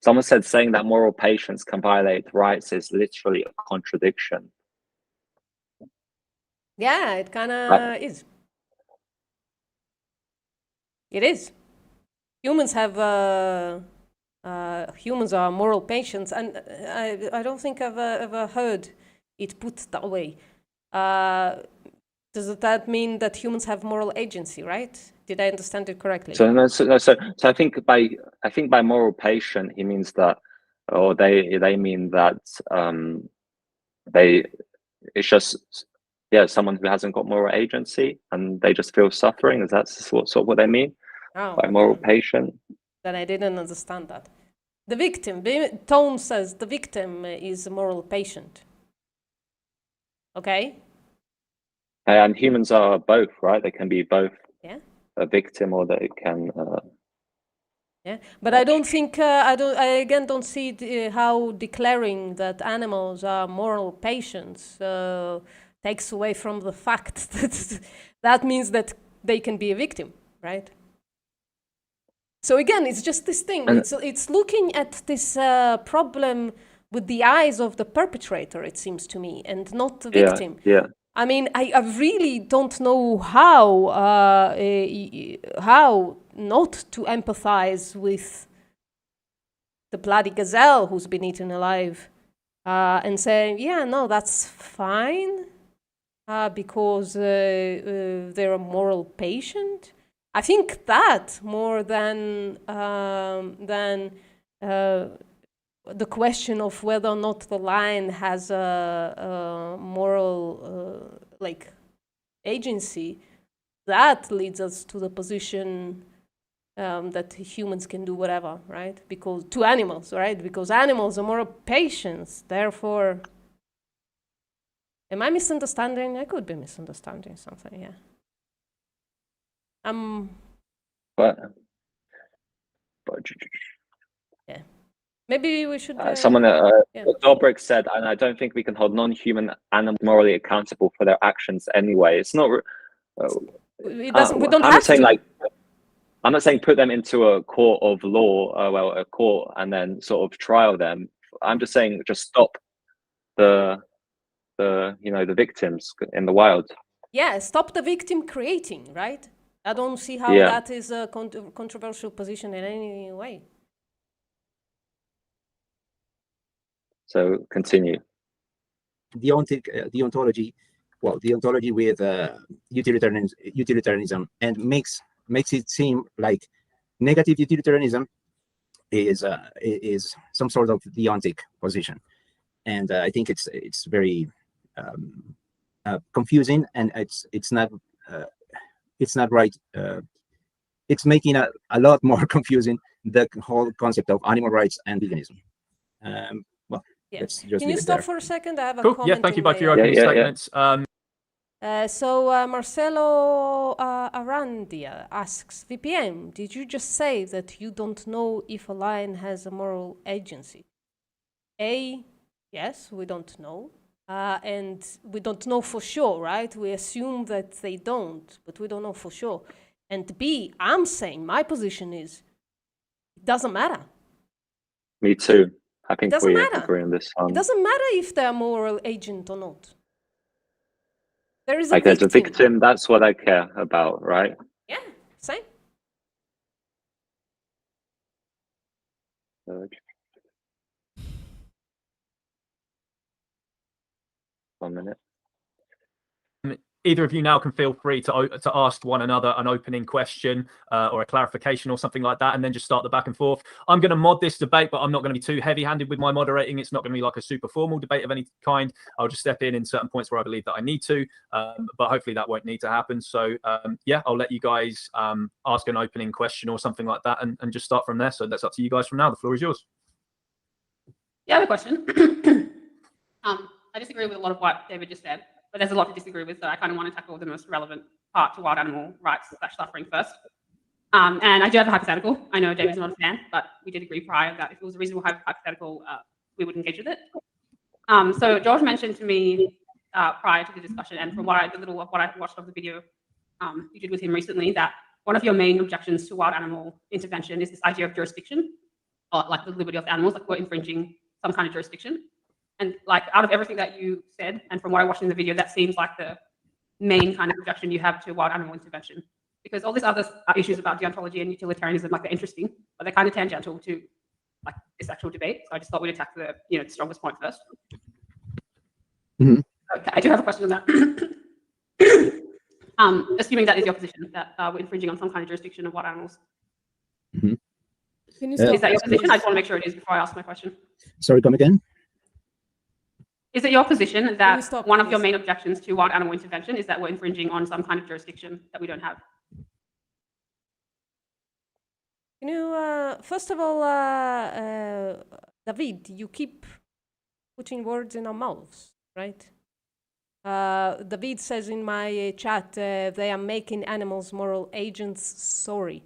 someone said saying that moral patience can violate rights is literally a contradiction. Yeah, it kind of is. It is. Humans have humans are moral patients, and I don't think I've ever heard it put that way. Does that mean that humans have moral agency, right? Did I understand it correctly? So I think by moral patient he means that, or they mean that it's just someone who hasn't got moral agency and they just feel suffering. Is that sort of what they mean by moral patient? Then I didn't understand that. The victim, Tone says the victim is a moral patient. Okay. And humans are both, right? They can be both a victim, or they can. But I don't think I again don't see how declaring that animals are moral patients takes away from the fact that that means that they can be a victim, right? So again, it's just this thing. It's looking at this problem with the eyes of the perpetrator, it seems to me, and not the victim. Yeah. I mean, I really don't know how not to empathize with the bloody gazelle who's been eaten alive and saying, yeah, no, that's fine because they're a moral patient. I think that more than the question of whether or not the lion has a moral agency, that leads us to the position that humans can do whatever, right? Because to animals, right? Because animals are more patient. Therefore, am I misunderstanding? I could be misunderstanding something. Yeah. But Maybe we should. someone, yeah. Dobrik said, and I don't think we can hold non-human animals morally accountable for their actions anyway. It's not. It doesn't. We don't I'm have saying to. I'm not saying put them into a court of law, a court, and then sort of trial them. I'm just saying just stop the victims in the wild. Yeah, stop the victim creating, right? I don't see how that is a controversial position in any way. So continue. The ontology with utilitarianism, and makes it seem like negative utilitarianism is some sort of deontic position, and I think it's very confusing, and it's not right. It's making a lot more confusing the whole concept of animal rights and veganism. Yeah. Let's just Can you leave it stop there. for a second? I have a Cool. comment. Yeah, thank you both for your my, opening statements. So Marcelo Arandia asks, VPM, did you just say that you don't know if a lion has a moral agency? Yes, we don't know. And we don't know for sure, right? We assume that they don't, but we don't know for sure. And B, I'm saying my position is, it doesn't matter. Me too. I think doesn't we matter. agree on this one. It doesn't matter if they're a moral agent or not. There is a Like victim. there's a victim, that's what I care about, right? Yeah, same. 1 minute. Either of you now can feel free to ask one another an opening question or a clarification or something like that, and then just start the back and forth. I'm going to mod this debate, but I'm not going to be too heavy-handed with my moderating. It's not going to be like a super formal debate of any kind. I'll just step in certain points where I believe that I need to, but hopefully that won't need to happen. So yeah, I'll let you guys ask an opening question or something like that, and just start from there. So that's up to you guys from now. The floor is yours. Yeah, I have a question. I disagree with a lot of what David just said, but there's a lot to disagree with, so I kind of want to tackle the most relevant part to wild animal rights / suffering first. And I do have a hypothetical. I know David's not a fan, but we did agree prior that if it was a reasonable hypothetical, we would engage with it. So George mentioned to me prior to the discussion, and from what I watched of the video you did with him recently, that one of your main objections to wild animal intervention is this idea of jurisdiction, or like the liberty of the animals, like we're infringing some kind of jurisdiction. And like out of everything that you said, and from what I watched in the video, that seems like the main kind of objection you have to wild animal intervention. Because all these other issues about deontology and utilitarianism, like they're interesting, but they're kind of tangential to like this actual debate. So I just thought we'd attack the the strongest point first. Mm-hmm. Okay, I do have a question on that. Assuming that is your position, that we're infringing on some kind of jurisdiction of wild animals. Mm-hmm. Can you stop? Is that your position? I just want to make sure it is before I ask my question. Sorry, come again? Is it your position that stop, one of your please? main objections to wild animal intervention is that we're infringing on some kind of jurisdiction that we don't have? Can you, first of all, David, you keep putting words in our mouths, right? David says in my chat, they are making animals moral agents. Sorry.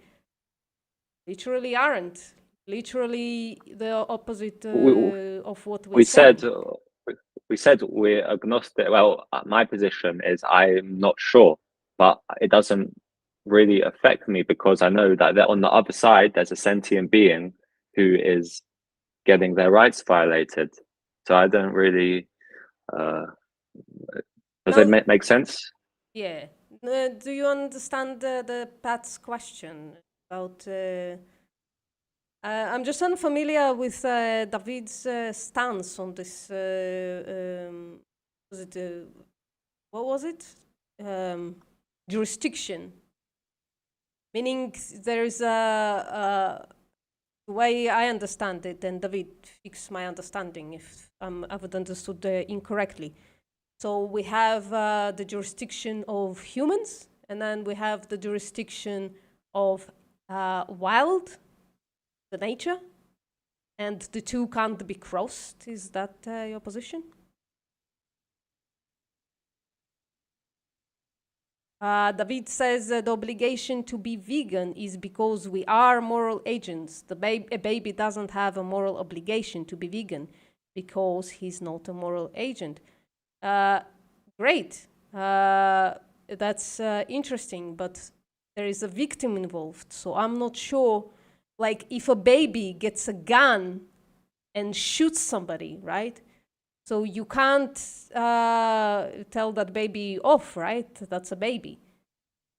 Literally aren't. Literally the opposite of what we said. We said we're agnostic. Well, my position is I'm not sure, but it doesn't really affect me because I know that on the other side there's a sentient being who is getting their rights violated. So I don't really. Does it make sense? Yeah. Do you understand the Pat's question about? I'm just unfamiliar with David's stance on this. What was it? Jurisdiction. Meaning there is the way I understand it, and David, fix my understanding if I've understood incorrectly. So we have the jurisdiction of humans, and then we have the jurisdiction of wild, the nature, and the two can't be crossed. Is that your position? David says the obligation to be vegan is because we are moral agents. A baby doesn't have a moral obligation to be vegan because he's not a moral agent. Great. That's interesting, but there is a victim involved. So I'm not sure, like, if a baby gets a gun and shoots somebody, right? So you can't tell that baby off, right? That's a baby.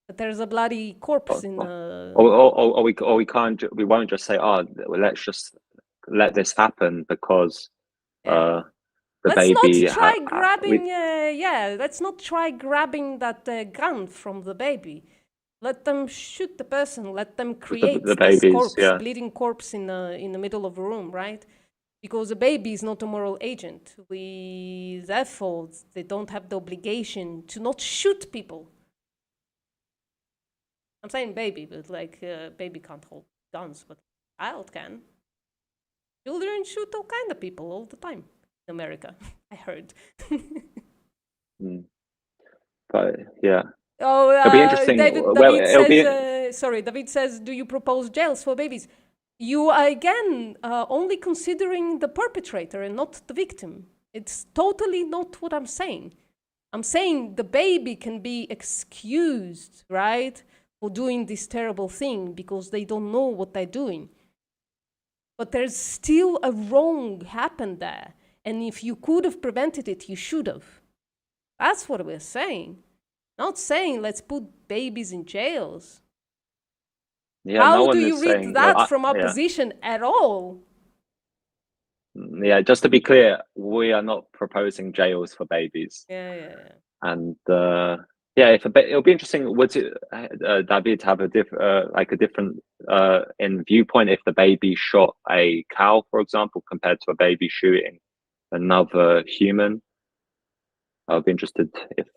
But there's a bloody corpse in the... Or we can't, we won't just say, oh, let's just let this happen because the let's baby... not try grabbing, let's not try grabbing that gun from the baby. Let them shoot the person, let them create the this babies, corpse, yeah. bleeding corpse in the middle of a room, right? Because a baby is not a moral agent. Therefore, they don't have the obligation to not shoot people. I'm saying baby, but like baby can't hold guns, but child can. Children shoot all kind of people all the time in America, I heard. But yeah. Oh, it'll be interesting. David says, do you propose jails for babies? You are, again, only considering the perpetrator and not the victim. It's totally not what I'm saying. I'm saying the baby can be excused, right, for doing this terrible thing because they don't know what they're doing. But there's still a wrong happened there. And if you could have prevented it, you should have. That's what we're saying. Not saying let's put babies in jails. Yeah, how do you read that from our position at all? Yeah, just to be clear, we are not proposing jails for babies. Yeah. And it'll be interesting. Would David have a different in viewpoint if the baby shot a cow, for example, compared to a baby shooting another human? I'll be interested if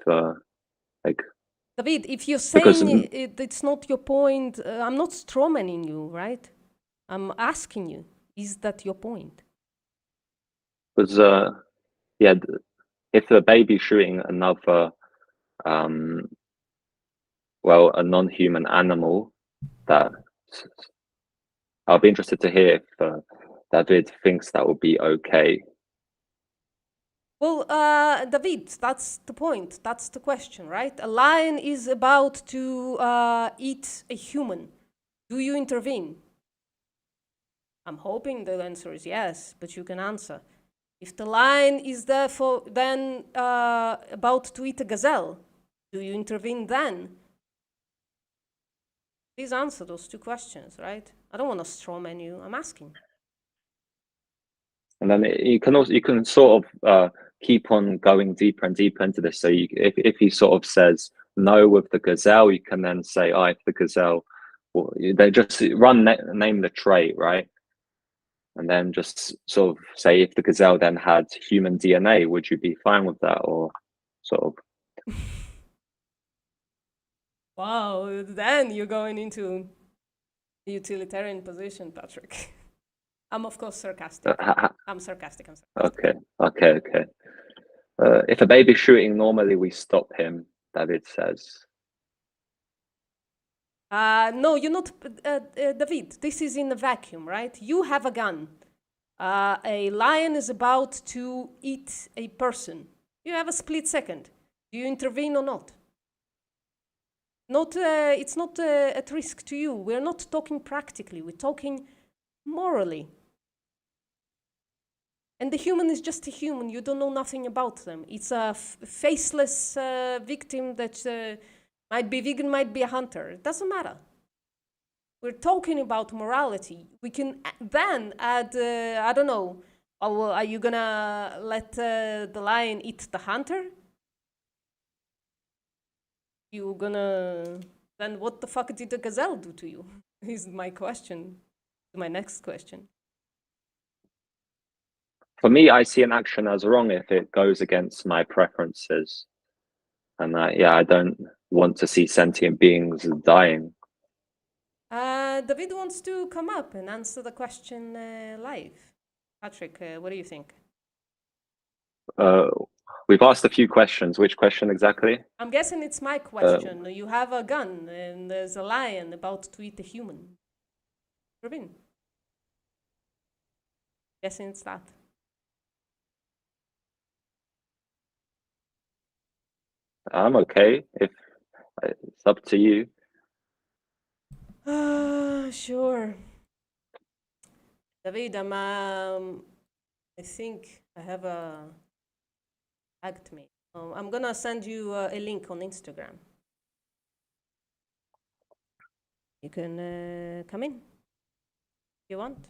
David, if you're saying it's not your point, I'm not strawmanning you, right? I'm asking you, is that your point? Because if the baby shooting another a non-human animal, that I'll be interested to hear if David thinks that would be okay. Well, David, that's the point. That's the question, right? A lion is about to eat a human. Do you intervene? I'm hoping the answer is yes, but you can answer. If the lion is therefore then about to eat a gazelle, do you intervene then? Please answer those two questions, right? I don't want to strawman you. I'm asking. And then you can sort of keep on going deeper and deeper into this. So if he sort of says no with the gazelle, you can then say, if the gazelle, well, they just name the trait, right? And then just sort of say if the gazelle then had human DNA, would you be fine with that, or sort of? Wow, then you're going into the utilitarian position, Patrick. I'm of course sarcastic. I'm sarcastic. Okay. If a baby's shooting, normally we stop him, David says. No, you're not, David. This is in a vacuum, right? You have a gun. A lion is about to eat a person. You have a split second. Do you intervene or not? It's not at risk to you. We're not talking practically. We're talking morally. And the human is just a human. You don't know nothing about them. It's a faceless victim that might be vegan, might be a hunter. It doesn't matter. We're talking about morality. We can then add, I don't know, are you gonna let the lion eat the hunter? You gonna, then what the fuck did the gazelle do to you? Is my question, my next question. For me, I see an action as wrong if it goes against my preferences. And I don't want to see sentient beings dying. David wants to come up and answer the question live. Patrick, what do you think? We've asked a few questions. Which question exactly? I'm guessing it's my question. You have a gun and there's a lion about to eat a human. Robin? Guessing it's that. I'm okay. If it's up to you. Sure. David, I think I have a tagged me. I'm gonna send you a link on Instagram. You can come in if you want.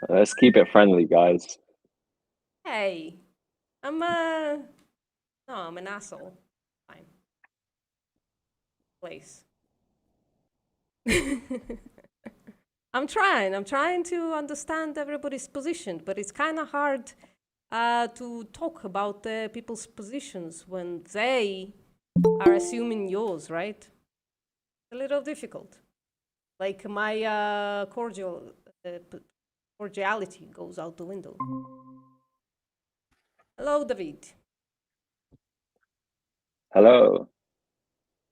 Let's keep it friendly, guys. Hey, I'm an asshole. Fine. Place. I'm trying to understand everybody's position, but it's kind of hard to talk about people's positions when they are assuming yours, right? It's a little difficult. Like my cordiality goes out the window. Hello, David. Hello.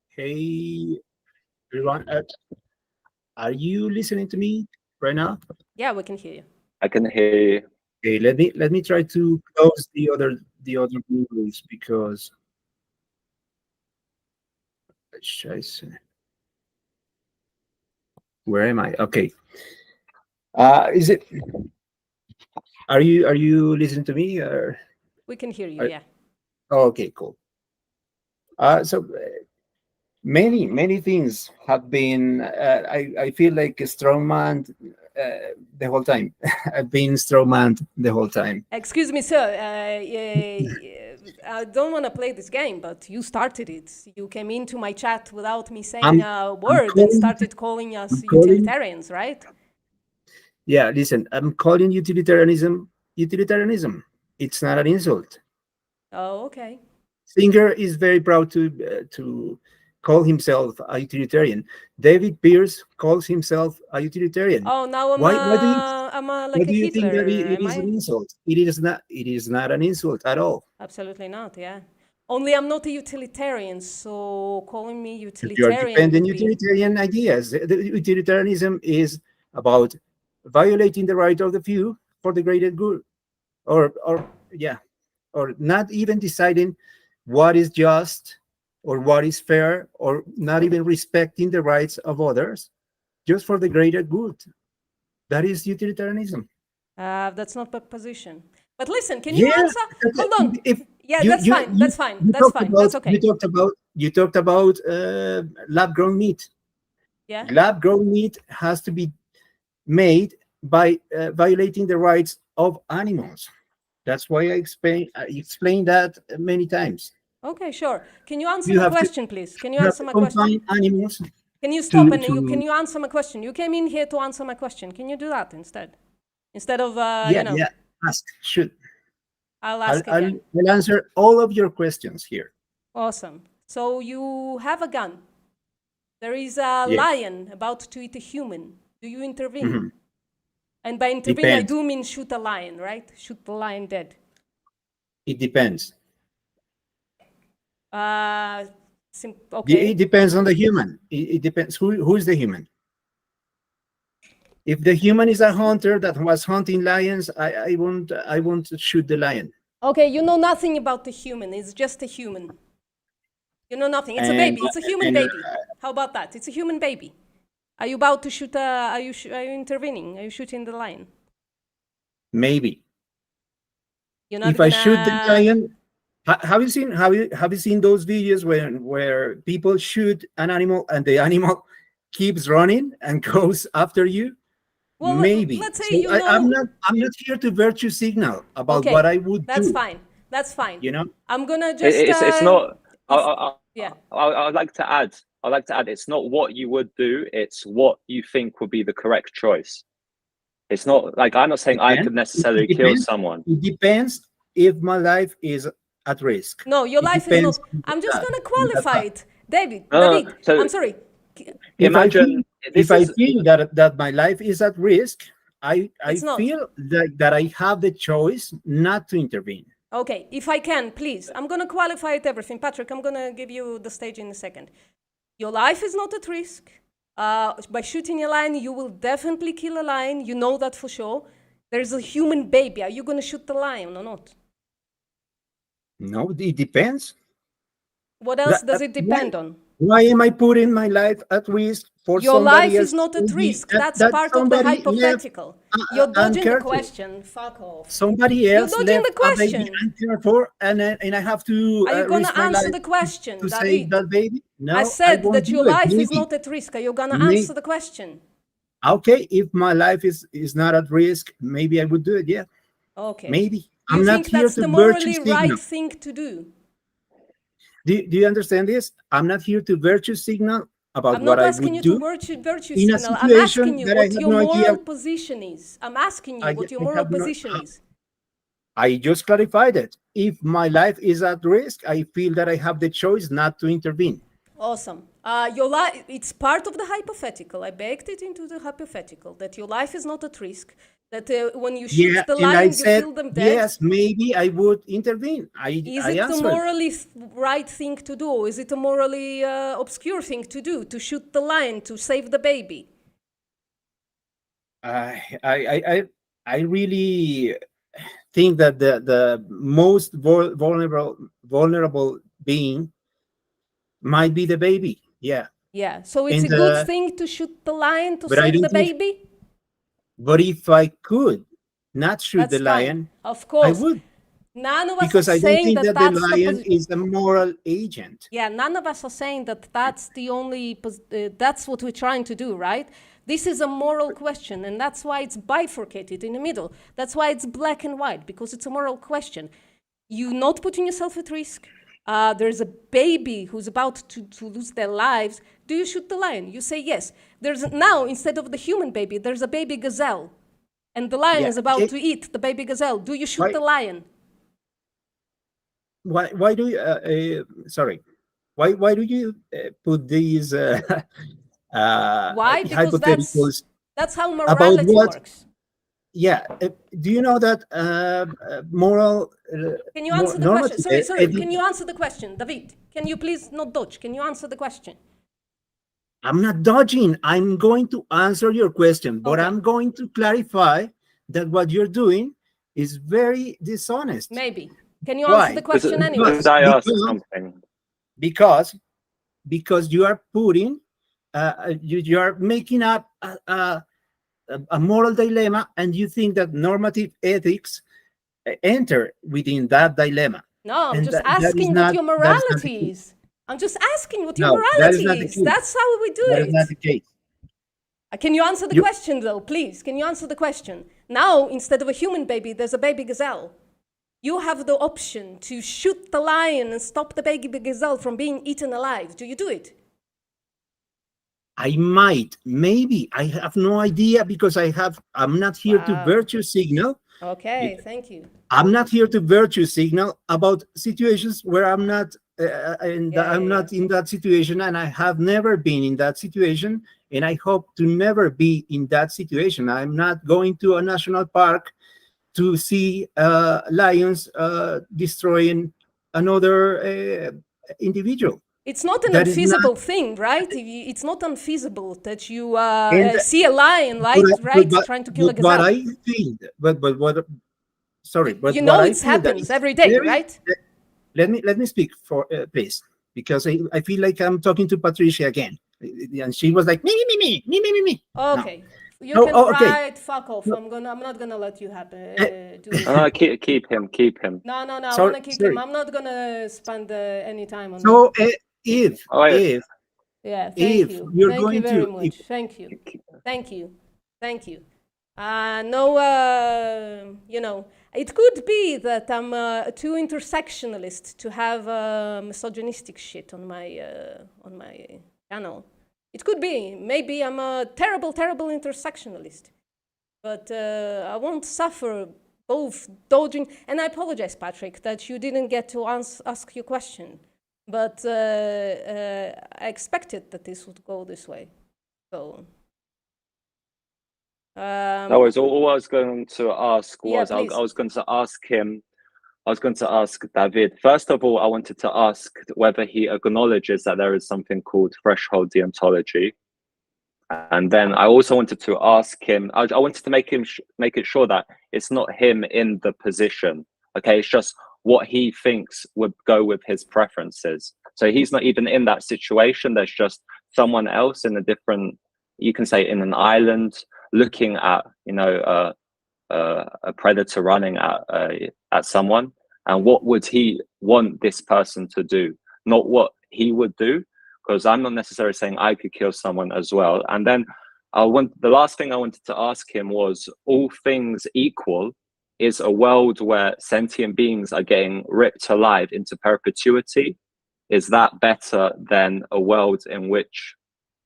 Hey, everyone. Are you listening to me right now? Yeah, we can hear you. I can hear you. Okay, let me try to close the other windows because Scheiße. Where am I? Okay. Is it? Are you listening to me? Or? We can hear you. Yeah. Oh, okay, cool. So many things have been. I feel like a strongman the whole time. I've been strongman the whole time. Excuse me, sir. I don't want to play this game, but you started it. You came into my chat without me saying a word and started calling us utilitarians, right? Yeah, listen, I'm calling utilitarianism. It's not an insult. Oh, okay. Singer is very proud to call himself a utilitarian. David Pierce calls himself a utilitarian. Oh, now I'm why do you think that it is an insult? It is not. It is not an insult at all. Absolutely not. Yeah. Only I'm not a utilitarian, so calling me utilitarian. You are defending utilitarian ideas. The utilitarianism is about violating the right of the few for the greater good, or not even deciding what is just or what is fair, or not even respecting the rights of others just for the greater good. That is utilitarianism. That's not my position. But listen, can you answer? Hold on. That's fine. That's okay. You talked about lab-grown meat. Yeah. Lab-grown meat has to be made by violating the rights of animals. That's why I explained that many times. Okay, sure. Can you answer my question, please? Can you answer my question? Animals. Can you stop and can you answer my question? You came in here to answer my question. Can you do that instead? Instead of ask. Should. I'll ask again. I'll answer all of your questions here. Awesome. So you have a gun. There is a lion about to eat a human. Do you intervene? Mm-hmm. And by intervene, I do mean shoot a lion, right? Shoot the lion dead. It depends. Okay. It depends on the human. It depends who is the human. If the human is a hunter that was hunting lions, I won't shoot the lion. Okay, you know nothing about the human. It's just a human. You know nothing. It's a baby. It's a human baby. How about that? It's a human baby. Are you about to shoot? Are you intervening? Are you shooting the lion? Maybe. If I shoot the lion, have you seen those videos where people shoot an animal and the animal keeps running and goes after you? Well, maybe. Let's say I'm not here to virtue signal about what I would do. That's fine. You know, I'm gonna just. It's not. Yeah. I'd like to add. It's not what you would do. It's what you think would be the correct choice. It's not like I'm not saying I could necessarily kill someone. It depends if my life is at risk. No, your life is not. I'm just gonna qualify it. David, No, David, so I'm sorry. imagine If this I is feel that my life is at risk, I It's not. feel that I have the choice not to intervene. Okay, if I can, please. I'm going to qualify it everything. Patrick, I'm going to give you the stage in a second. Your life is not at risk. By shooting a lion, you will definitely kill a lion. You know that for sure. There's a human baby. Are you going to shoot the lion or not? No, it depends. What else That- does it depend on? Why am I putting my life at risk for Your somebody life else? is not at risk. That's that part of the somebody hypothetical. left, You're dodging the uncared for? question. Fuck off. Somebody You're else dodging left the a baby question. uncared for, and I have to Are you going risk to my answer life the question, to save David? that baby? No, I said won't that your do it. life is Maybe. not at risk. Are you going to May- answer the question? Okay, if my life is not at risk, maybe I would do it. Yeah, Okay. maybe. Do I'm you not think here that's to the virtue morally right signal. thing to do? Do you understand this? I'm not here to virtue signal about I'm what not I asking would you to do virtue in a signal. I'm asking situation you that I what have your no moral idea. position is. I'm asking you I what your I moral have no- position is. I just clarified it. If my life is at risk, I feel that I have the choice not to intervene. Awesome. Your life, it's part of the hypothetical. I baked it into the hypothetical that your life is not at risk. That when you shoot Yeah, the and I lion, you said, kill them dead. yes, maybe I would intervene. Is I it the answered. morally right thing to do? Or is it a morally obscure thing to do? To shoot the lion to save the baby? I really think that the most vulnerable being might be the baby. Yeah, Yeah. So it's and a good thing to shoot the lion to but I save the don't think. baby? But if I could not shoot That's the fine. lion, Of I course. would, None of us because are I don't saying think that that the that's the lion position. is a moral agent. Yeah, none of us are saying that that's the only, that's what we're trying to do, right? This is a moral question, and that's why it's bifurcated in the middle. That's why it's black and white, because it's a moral question. You're not putting yourself at risk. There's a baby who's about to lose their lives. Do you shoot the lion? You say yes. Now, instead of the human baby, there's a baby gazelle. And the lion Yeah, is about okay. to eat the baby gazelle. Do you shoot Why- the lion? Why do you? Sorry. Why do you put these Why? Because hypotheticals? that's how About morality what? works. Yeah. Do you know that moral? Can you answer the question? normative Sorry. Can you answer the question, David? Can you please not dodge? Can you answer the question? I'm not dodging. I'm going to answer your question, but Okay. I'm going to clarify that what you're doing is very dishonest. Maybe. Can you Why? answer the question could anyways? I ask Because- something? Because you are putting you are making up a moral dilemma, and you think that normative ethics enter within that dilemma. No, I'm And just that is asking what not- your that is not the morality case. is. I'm just asking what your No, that is morality not the is. case. That's how we do That is not the it. case. Can you answer the You- question, though, please? Can you answer the question? Now, instead of a human baby, there's a baby gazelle. You have the option to shoot the lion and stop the baby gazelle from being eaten alive. Do you do it? I might, maybe. I have no idea, because I'm not here to Wow. virtue signal. Okay, thank you. I'm not here to virtue signal about situations where I'm not Yeah. not in that situation, and I have never been in that situation, and I hope to never be in that situation. I'm not going to a national park to see lions destroying another individual. It's not an That is unfeasible thing, right? It's not unfeasible that you And- see a lion, But right, but- trying to kill a but what gazelle. I feel, but what? Sorry, but You what know I it feel that happens is every day, very- right? Let me speak for please, because I feel like I'm talking to Patricia again, and she was like me. Okay. You No, can okay. write fuck off. I'm not gonna let you happen. Do this. Keep him. No. I Sorry, wanna kick sorry. him. I'm not gonna spend any time on So that. if Oh, yeah. if Yeah, thank if you. you're Thank going you very to- much. Thank you. Thank you. It could be that I'm too intersectionalist to have misogynistic shit on my channel. It could be. Maybe I'm a terrible intersectionalist. But I won't suffer both dodging. And I apologize, Patrick, that you didn't get to ask your question. but I expected that this would go this way. So. No, all I was going to ask was, yeah, I was going to ask him, I was going to ask David, first of all, I wanted to ask whether he acknowledges that there is something called threshold deontology. And then I also wanted to ask him, I wanted to make it sure that it's not him in the position. Okay, it's just what he thinks would go with his preferences. So he's not even in that situation. There's just someone else in a different, you can say, in an island, looking at, you know, a predator running at someone, and what would he want this person to do, not what he would do, because I'm not necessarily saying I could kill someone as well. And then the last thing I wanted to ask him was, all things equal, is a world where sentient beings are getting ripped alive into perpetuity, is that better than a world in which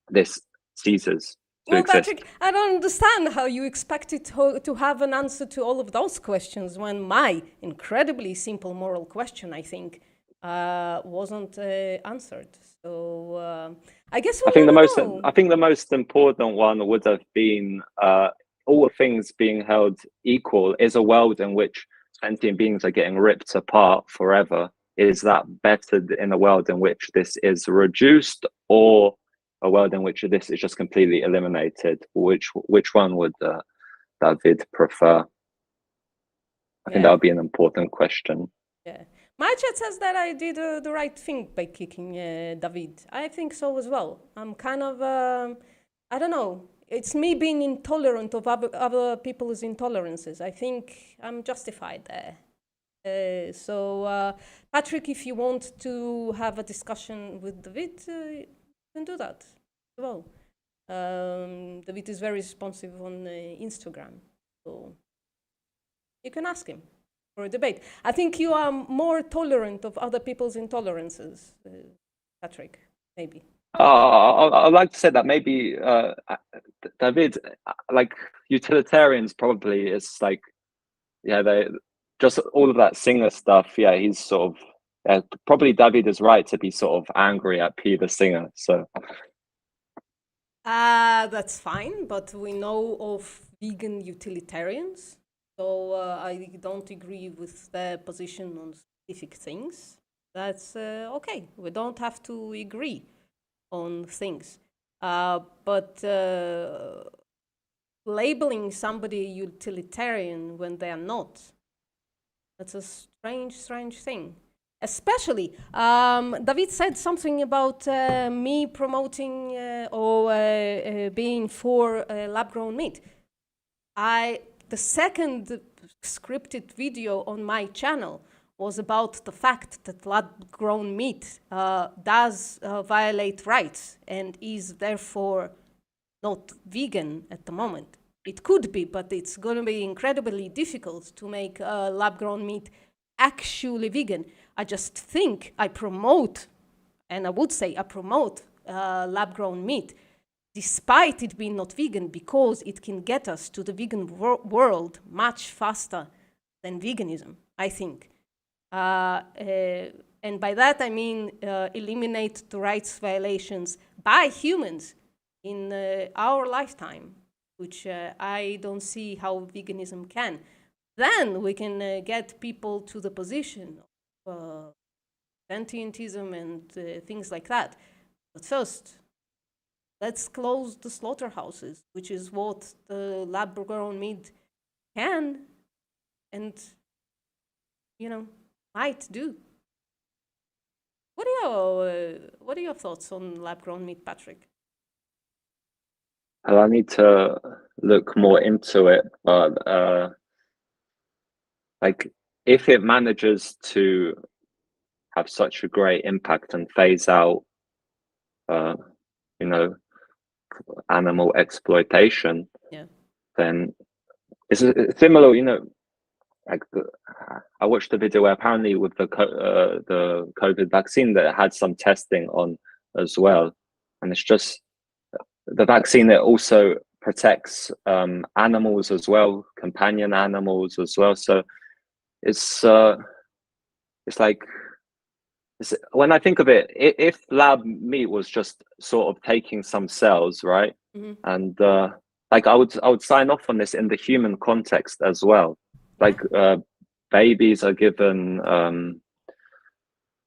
this ceases? Well, Patrick, I don't understand how you expected to have an answer to all of those questions when my incredibly simple moral question, I think, wasn't answered. So I guess I think the most important one would have been all things being held equal, is a world in which sentient beings are getting ripped apart forever. Is that better in a world in which this is reduced, or a world in which this is just completely eliminated? Which one would David prefer? I think that would be an important question. Yeah. My chat says that I did the right thing by kicking David. I think so as well. I'm kind of, I don't know, it's me being intolerant of other people's intolerances. I think I'm justified there. So, Patrick, if you want to have a discussion with David, you can do that as well. David is very responsive on Instagram, so you can ask him for a debate. I think you are more tolerant of other people's intolerances, Patrick, maybe. I'd like to say that maybe David, like utilitarians probably, is like, yeah, they just all of that Singer stuff. Yeah, he's sort of, probably David is right to be sort of angry at Peter Singer. So that's fine, but we know of vegan utilitarians. So I don't agree with their position on specific things. That's okay. We don't have to agree on things. But labeling somebody utilitarian when they are not, that's a strange thing. Especially, David said something about me promoting or being for lab-grown meat. The second scripted video on my channel was about the fact that lab-grown meat does violate rights and is therefore not vegan at the moment. It could be, but it's going to be incredibly difficult to make lab-grown meat actually vegan. I just think I promote, and I would say I promote lab-grown meat, despite it being not vegan, because it can get us to the vegan world much faster than veganism, I think. And by that I mean eliminate the rights violations by humans in our lifetime, which I don't see how veganism can. Then we can get people to the position of sentientism and things like that. But first, let's close the slaughterhouses, which is what the lab-grown meat can and, you know, might do. What are your thoughts on lab-grown meat, Patrick? I need to look more into it, but like, if it manages to have such a great impact and phase out, you know, animal exploitation, then it's similar, you know, like I watched the video where apparently with the COVID vaccine that had some testing on as well, and it's just the vaccine that also protects animals as well, companion animals as well. So it's like when I think of it, if lab meat was just sort of taking some cells, right, Mhm. and like I would sign off on this in the human context as well. Like babies are given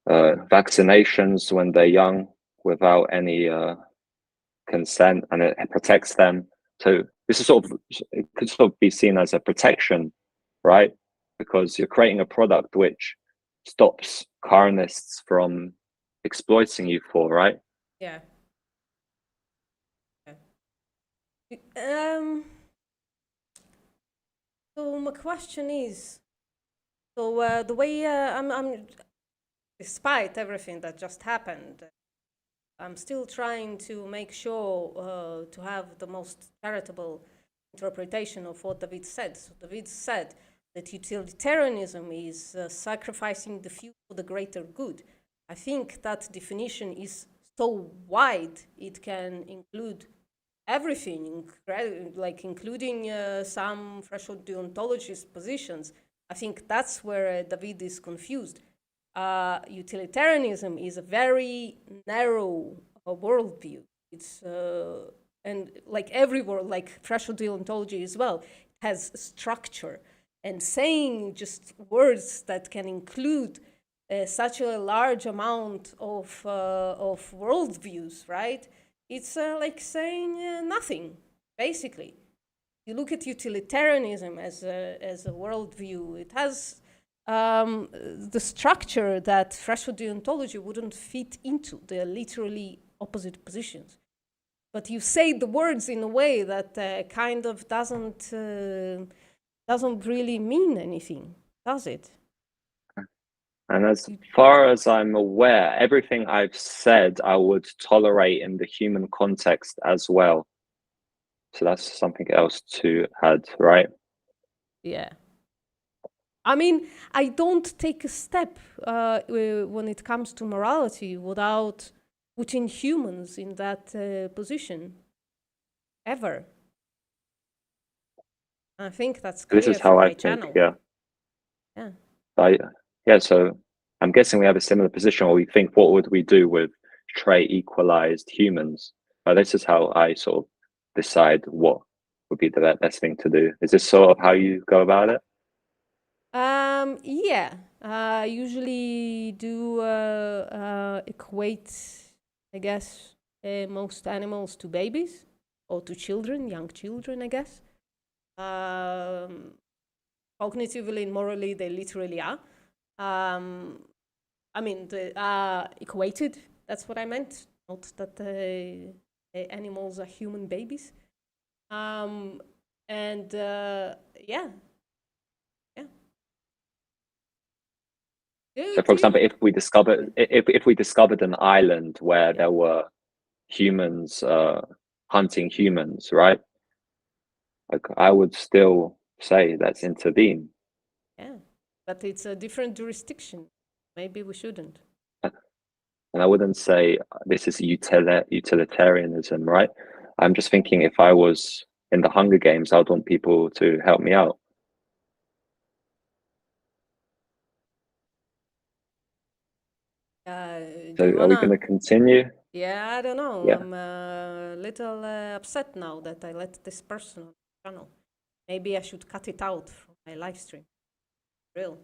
vaccinations when they're young without any consent, and it protects them. So this is sort of, it could sort of be seen as a protection, right? Because you're creating a product which stops carnists from exploiting you for, right? Yeah. Um. So my question is, so the way I'm, despite everything that just happened, I'm still trying to make sure to have the most charitable interpretation of what David said. So David said that utilitarianism is sacrificing the few for the greater good. I think that definition is so wide, it can include everything, like including some threshold deontologist positions. I think that's where David is confused. Utilitarianism is a very narrow worldview. It's and like every world, like threshold deontology as well, has structure. And saying just words that can include such a large amount of worldviews, right? It's like saying nothing, basically. You look at utilitarianism as a worldview, it has the structure that threshold deontology wouldn't fit into. They're literally opposite positions. But you say the words in a way that kind of doesn't really mean anything, does it? And as far as I'm aware, everything I've said I would tolerate in the human context as well. So that's something else to add, right? Yeah. I mean, I don't take a step when it comes to morality without putting humans in that position, ever. I think that's clear This is from how I my think, channel. yeah. Yeah. Yeah, so I'm guessing we have a similar position where we think, what would we do with trait equalized humans? This is how I sort of decide what would be the best thing to do. Is this sort of how you go about it? Yeah. I usually do equate, I guess, most animals to babies or to children, young children, I guess. Cognitively and morally, they literally are. I mean, they are equated. That's what I meant. Not that animals are human babies. And yeah. So, for example, if we discovered an island where there were humans hunting humans, right? Like, I would still say let's intervene. Yeah, but it's a different jurisdiction. Maybe we shouldn't. And I wouldn't say this is utilitarianism, right? I'm just thinking, if I was in the Hunger Games, I would want people to help me out. So are we going to continue? Yeah, I don't know. Yeah. I'm a little upset now that I let this person on the channel. Maybe I should cut it out from my live stream. Real.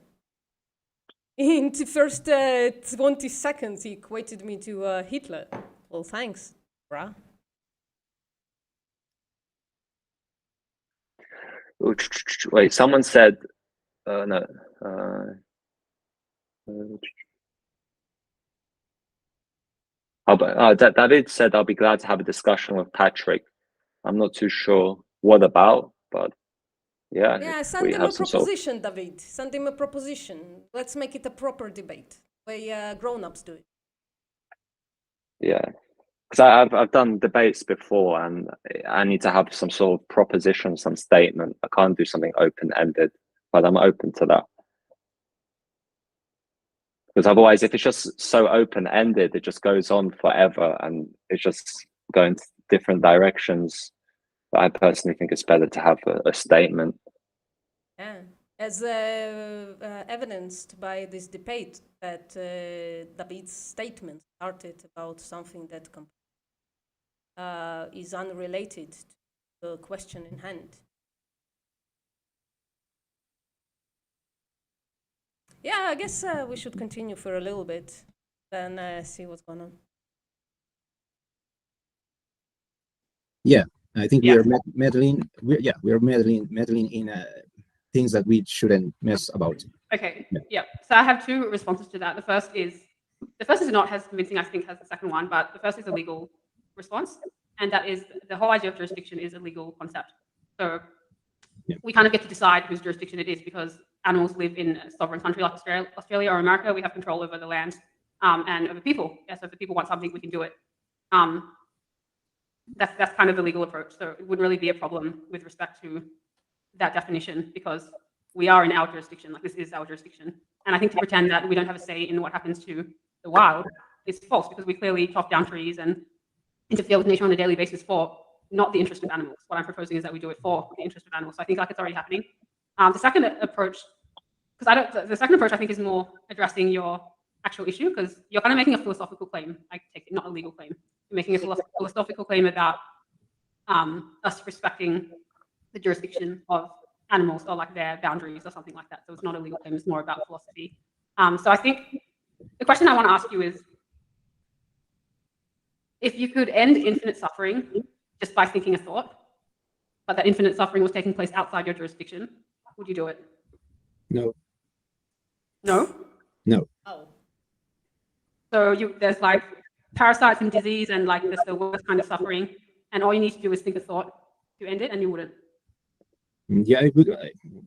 In the first 20 seconds, he equated me to Hitler. Well, thanks, bruh. Wait, someone said, no. David said, I'll be glad to have a discussion with Patrick. I'm not too sure what about, but yeah. Yeah, send him a proposition, David. Send him a proposition. Let's make it a proper debate, the way grown-ups do it. Yeah, because I've done debates before, and I need to have some sort of proposition, some statement. I can't do something open-ended, but I'm open to that. Because otherwise, if it's just so open-ended, it just goes on forever, and it's just going different directions. But I personally think it's better to have a statement. Yeah, as evidenced by this debate that David's statement started about something that is unrelated to the question in hand. Yeah, I guess we should continue for a little bit, then see what's going on. Yeah, I think Yeah. we are meddling. We are meddling in things that we shouldn't mess about. Okay. Yeah. So I have two responses to that. The first is not as convincing, I think, as the second one, but the first is a legal response, and that is the whole idea of jurisdiction is a legal concept. So we kind of get to decide whose jurisdiction it is because animals live in a sovereign country like Australia or America. We have control over the land and over people. Yeah, so if the people want something, we can do it. That's kind of the legal approach. So it wouldn't really be a problem with respect to that definition because we are in our jurisdiction, like this is our jurisdiction. And I think to pretend that we don't have a say in what happens to the wild is false because we clearly chop down trees and interfere with nature on a daily basis for not the interest of animals. What I'm proposing is that we do it for the interest of animals. So I think like it's already happening. The second approach, the second approach I think is more addressing your actual issue because you're kind of making a philosophical claim, I take it, not a legal claim. You're making a philosophical claim about us respecting the jurisdiction of animals or like their boundaries or something like that. So it's not a legal claim, it's more about philosophy. So I think the question I want to ask you is, if you could end infinite suffering just by thinking a thought, but that infinite suffering was taking place outside your jurisdiction, would you do it? No. No? No. Oh. So there's like parasites and disease and like there's the worst kind of suffering, and all you need to do is think a thought to end it, and you wouldn't. Yeah,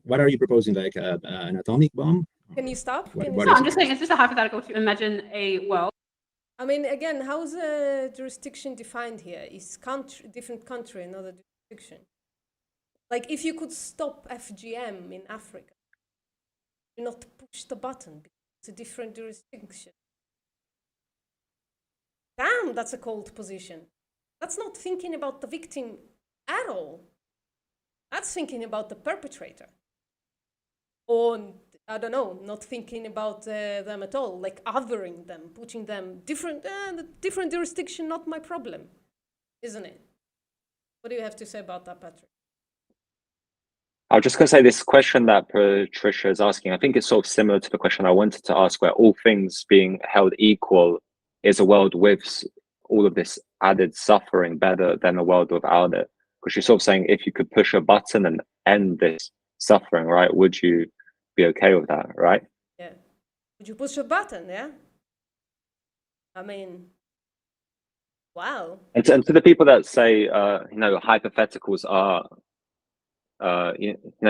what are you proposing? Like an atomic bomb? Can you stop? What No, I'm just saying it's just a hypothetical to imagine a world. I mean, again, how's a jurisdiction defined here? Is different country another jurisdiction? Like, if you could stop FGM in Africa, you not push the button because it's a different jurisdiction. Damn, that's a cold position. That's not thinking about the victim at all. That's thinking about the perpetrator. Or, I don't know, not thinking about them at all, like othering them, putting them different jurisdiction, not my problem, isn't it? What do you have to say about that, Patrick? I was just going to say this question that Patricia is asking, I think it's sort of similar to the question I wanted to ask, where all things being held equal, is a world with all of this added suffering better than a world without it? Because you're sort of saying if you could push a button and end this suffering, right, would you be okay with that, right? Yeah. Would you push a button, yeah? I mean, wow. And to the people that say, hypotheticals are,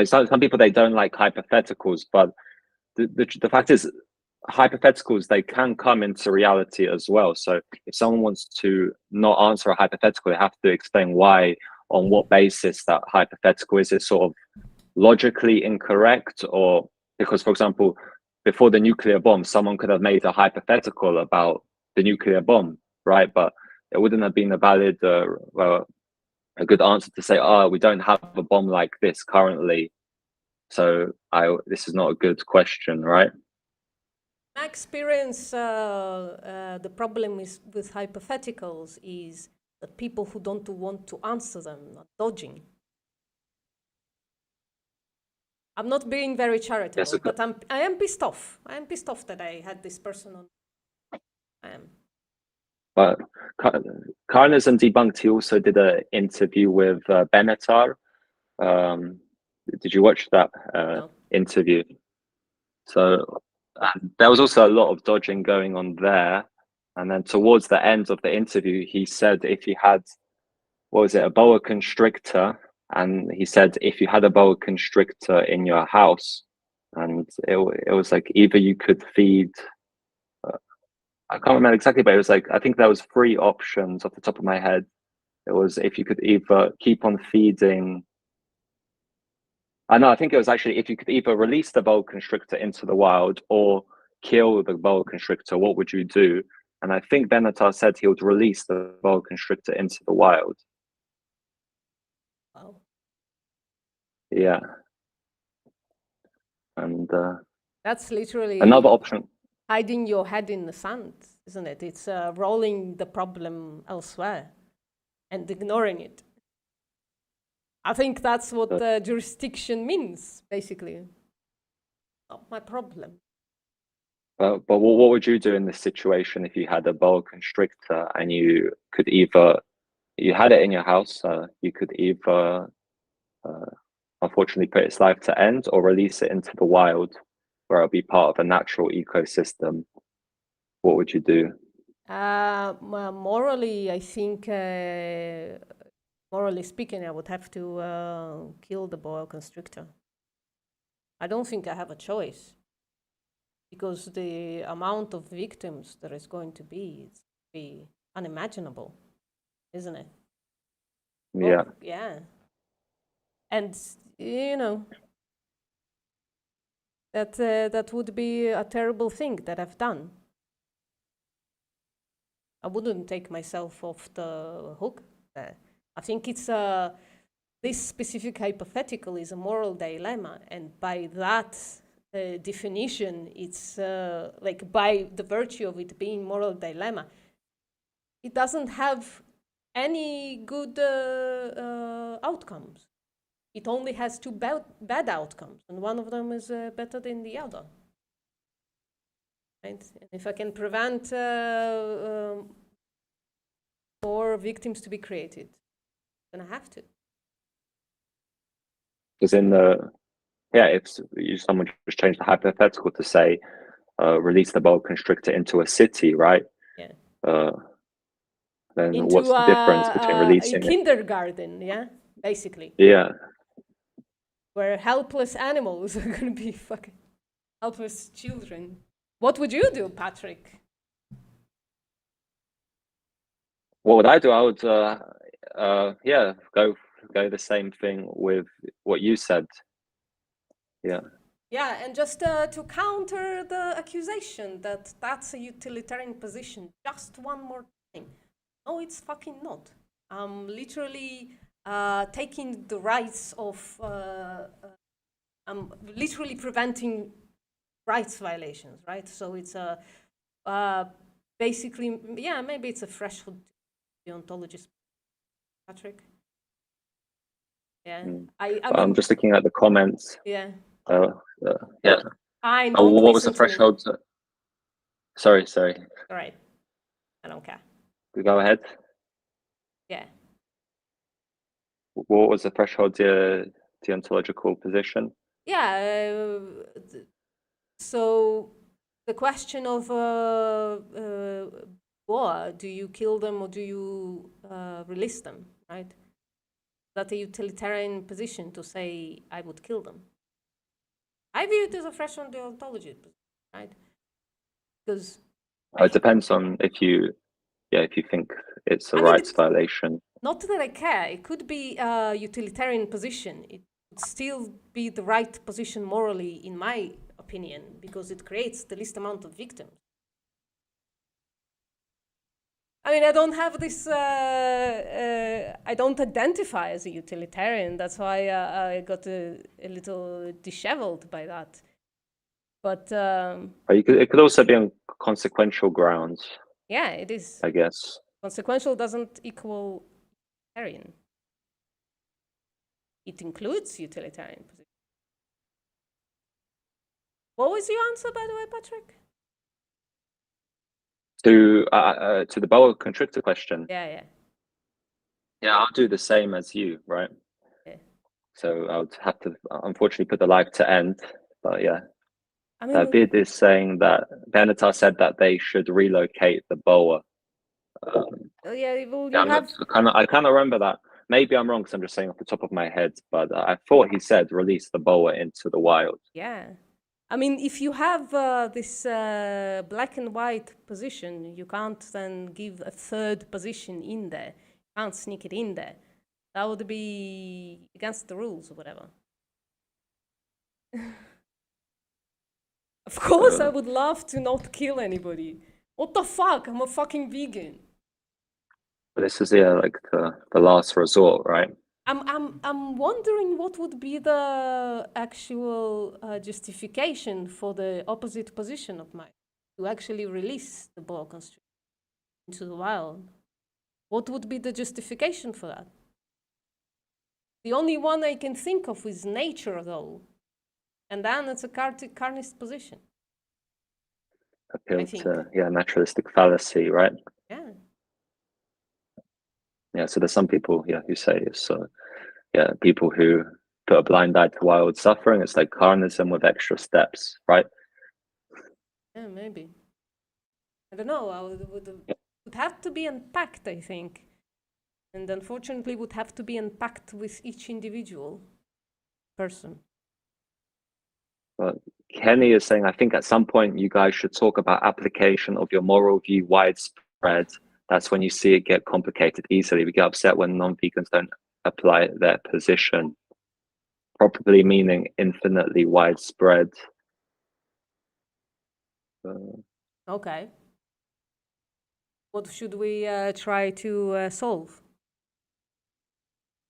some people, they don't like hypotheticals, but the fact is, hypotheticals, they can come into reality as well. So if someone wants to not answer a hypothetical, they have to explain why, on what basis that hypothetical is. It sort of logically incorrect, or because, for example, before the nuclear bomb, someone could have made a hypothetical about the nuclear bomb, right? But it wouldn't have been a valid, a good answer to say, we don't have a bomb like this currently, so this is not a good question, right? My experience, the problem with hypotheticals is that people who don't want to answer them are dodging. I'm not being very charitable, Yes, but I am pissed off. I am pissed off that I had this person on. I am. But Carnism Debunked, he also did an interview with Benatar. Did you watch that No. interview? So there was also a lot of dodging going on there. And then towards the end of the interview, he said if he had, a boa constrictor, and he said if you had a boa constrictor in your house, and it was like either you could feed, I can't remember exactly, but it was like, I think there was 3 options off the top of my head. It was if you could either keep on feeding, I think it was actually if you could either release the boa constrictor into the wild or kill the boa constrictor, what would you do? And I think Benatar said he would release the boa constrictor into the wild. Wow. Yeah. And That's literally another option. hiding your head in the sand, isn't it? It's rolling the problem elsewhere and ignoring it. I think that's what jurisdiction means, basically. Not my problem. But what would you do in this situation if you had a boa constrictor and you could either, you had it in your house, you could either unfortunately put its life to end or release it into the wild where it'll be part of a natural ecosystem? What would you do? Well, morally, I think, morally speaking, I would have to kill the boa constrictor. I don't think I have a choice, because the amount of victims there is going to be, it's be unimaginable, isn't it? Yeah. Oh, yeah. And, you know, that would be a terrible thing that I've done. I wouldn't take myself off the hook there. I think it's this specific hypothetical is a moral dilemma, and by that definition, it's like by the virtue of it being moral dilemma, it doesn't have any good outcomes. It only has two bad outcomes, and one of them is better than the other. Right? And if I can prevent more victims to be created, then I have to. Because in if someone just changed the hypothetical to say, release the boa constrictor into a city, right? Yeah. Then Into what's the difference between releasing a kindergarten, yeah, basically. Yeah. Where helpless animals are going to be fucking helpless children. What would you do, Patrick? What would I do? I would, go the same thing with what you said. Yeah. Yeah, and just to counter the accusation that that's a utilitarian position, just one more thing. No, it's fucking not. I'm literally taking the rights of, I'm literally preventing rights violations, right? So it's basically, yeah, maybe it's a threshold deontologist, Patrick. Yeah, I mean, I'm just looking at the comments. Yeah. Yeah. What was the threshold? Sorry. All right. I don't care. Go ahead. Yeah. What was the threshold deontological position? Yeah. So the question of boa, do you kill them or do you release them, right? That's a utilitarian position to say I would kill them. I view it as a threshold deontology, right? Because it depends on if you think it's a rights violation. Not that I care. It could be a utilitarian position. It would still be the right position morally, in my opinion, because it creates the least amount of victims. I mean, I don't have this, I don't identify as a utilitarian. That's why I got a little disheveled by that. But it could also be on consequential grounds. Yeah, it is. I guess. Consequential doesn't equal utilitarian. It includes utilitarian position. What was your answer, by the way, Patrick? To the boa constrictor question. Yeah. Yeah, I'll do the same as you, right? Yeah. So I would have to unfortunately put the life to end, but yeah. I mean, Bid is saying that Benatar said that they should relocate the boa. I kind of remember that. Maybe I'm wrong because I'm just saying off the top of my head, but I thought he said release the boa into the wild. Yeah. I mean, if you have this black and white position, you can't then give a third position in there. You can't sneak it in there. That would be against the rules or whatever. Of course, I would love to not kill anybody. What the fuck? I'm a fucking vegan. But this is like the last resort, right? I'm wondering what would be the actual justification for the opposite position of mine, to actually release the boa constrictor into the wild. What would be the justification for that? The only one I can think of is nature, though, and then it's a carnist position. Appeal think. to naturalistic fallacy, right? Yeah. Yeah, so there's some people who say it's people who put a blind eye to wild suffering. It's like carnism with extra steps, right? Yeah, maybe. I don't know. Would have to be unpacked, I think, and unfortunately would have to be unpacked with each individual person. But Kenny is saying, I think at some point you guys should talk about application of your moral view widespread. That's when you see it get complicated easily. We get upset when non-vegans don't apply their position. Probably meaning infinitely widespread. Okay. What should we try to solve?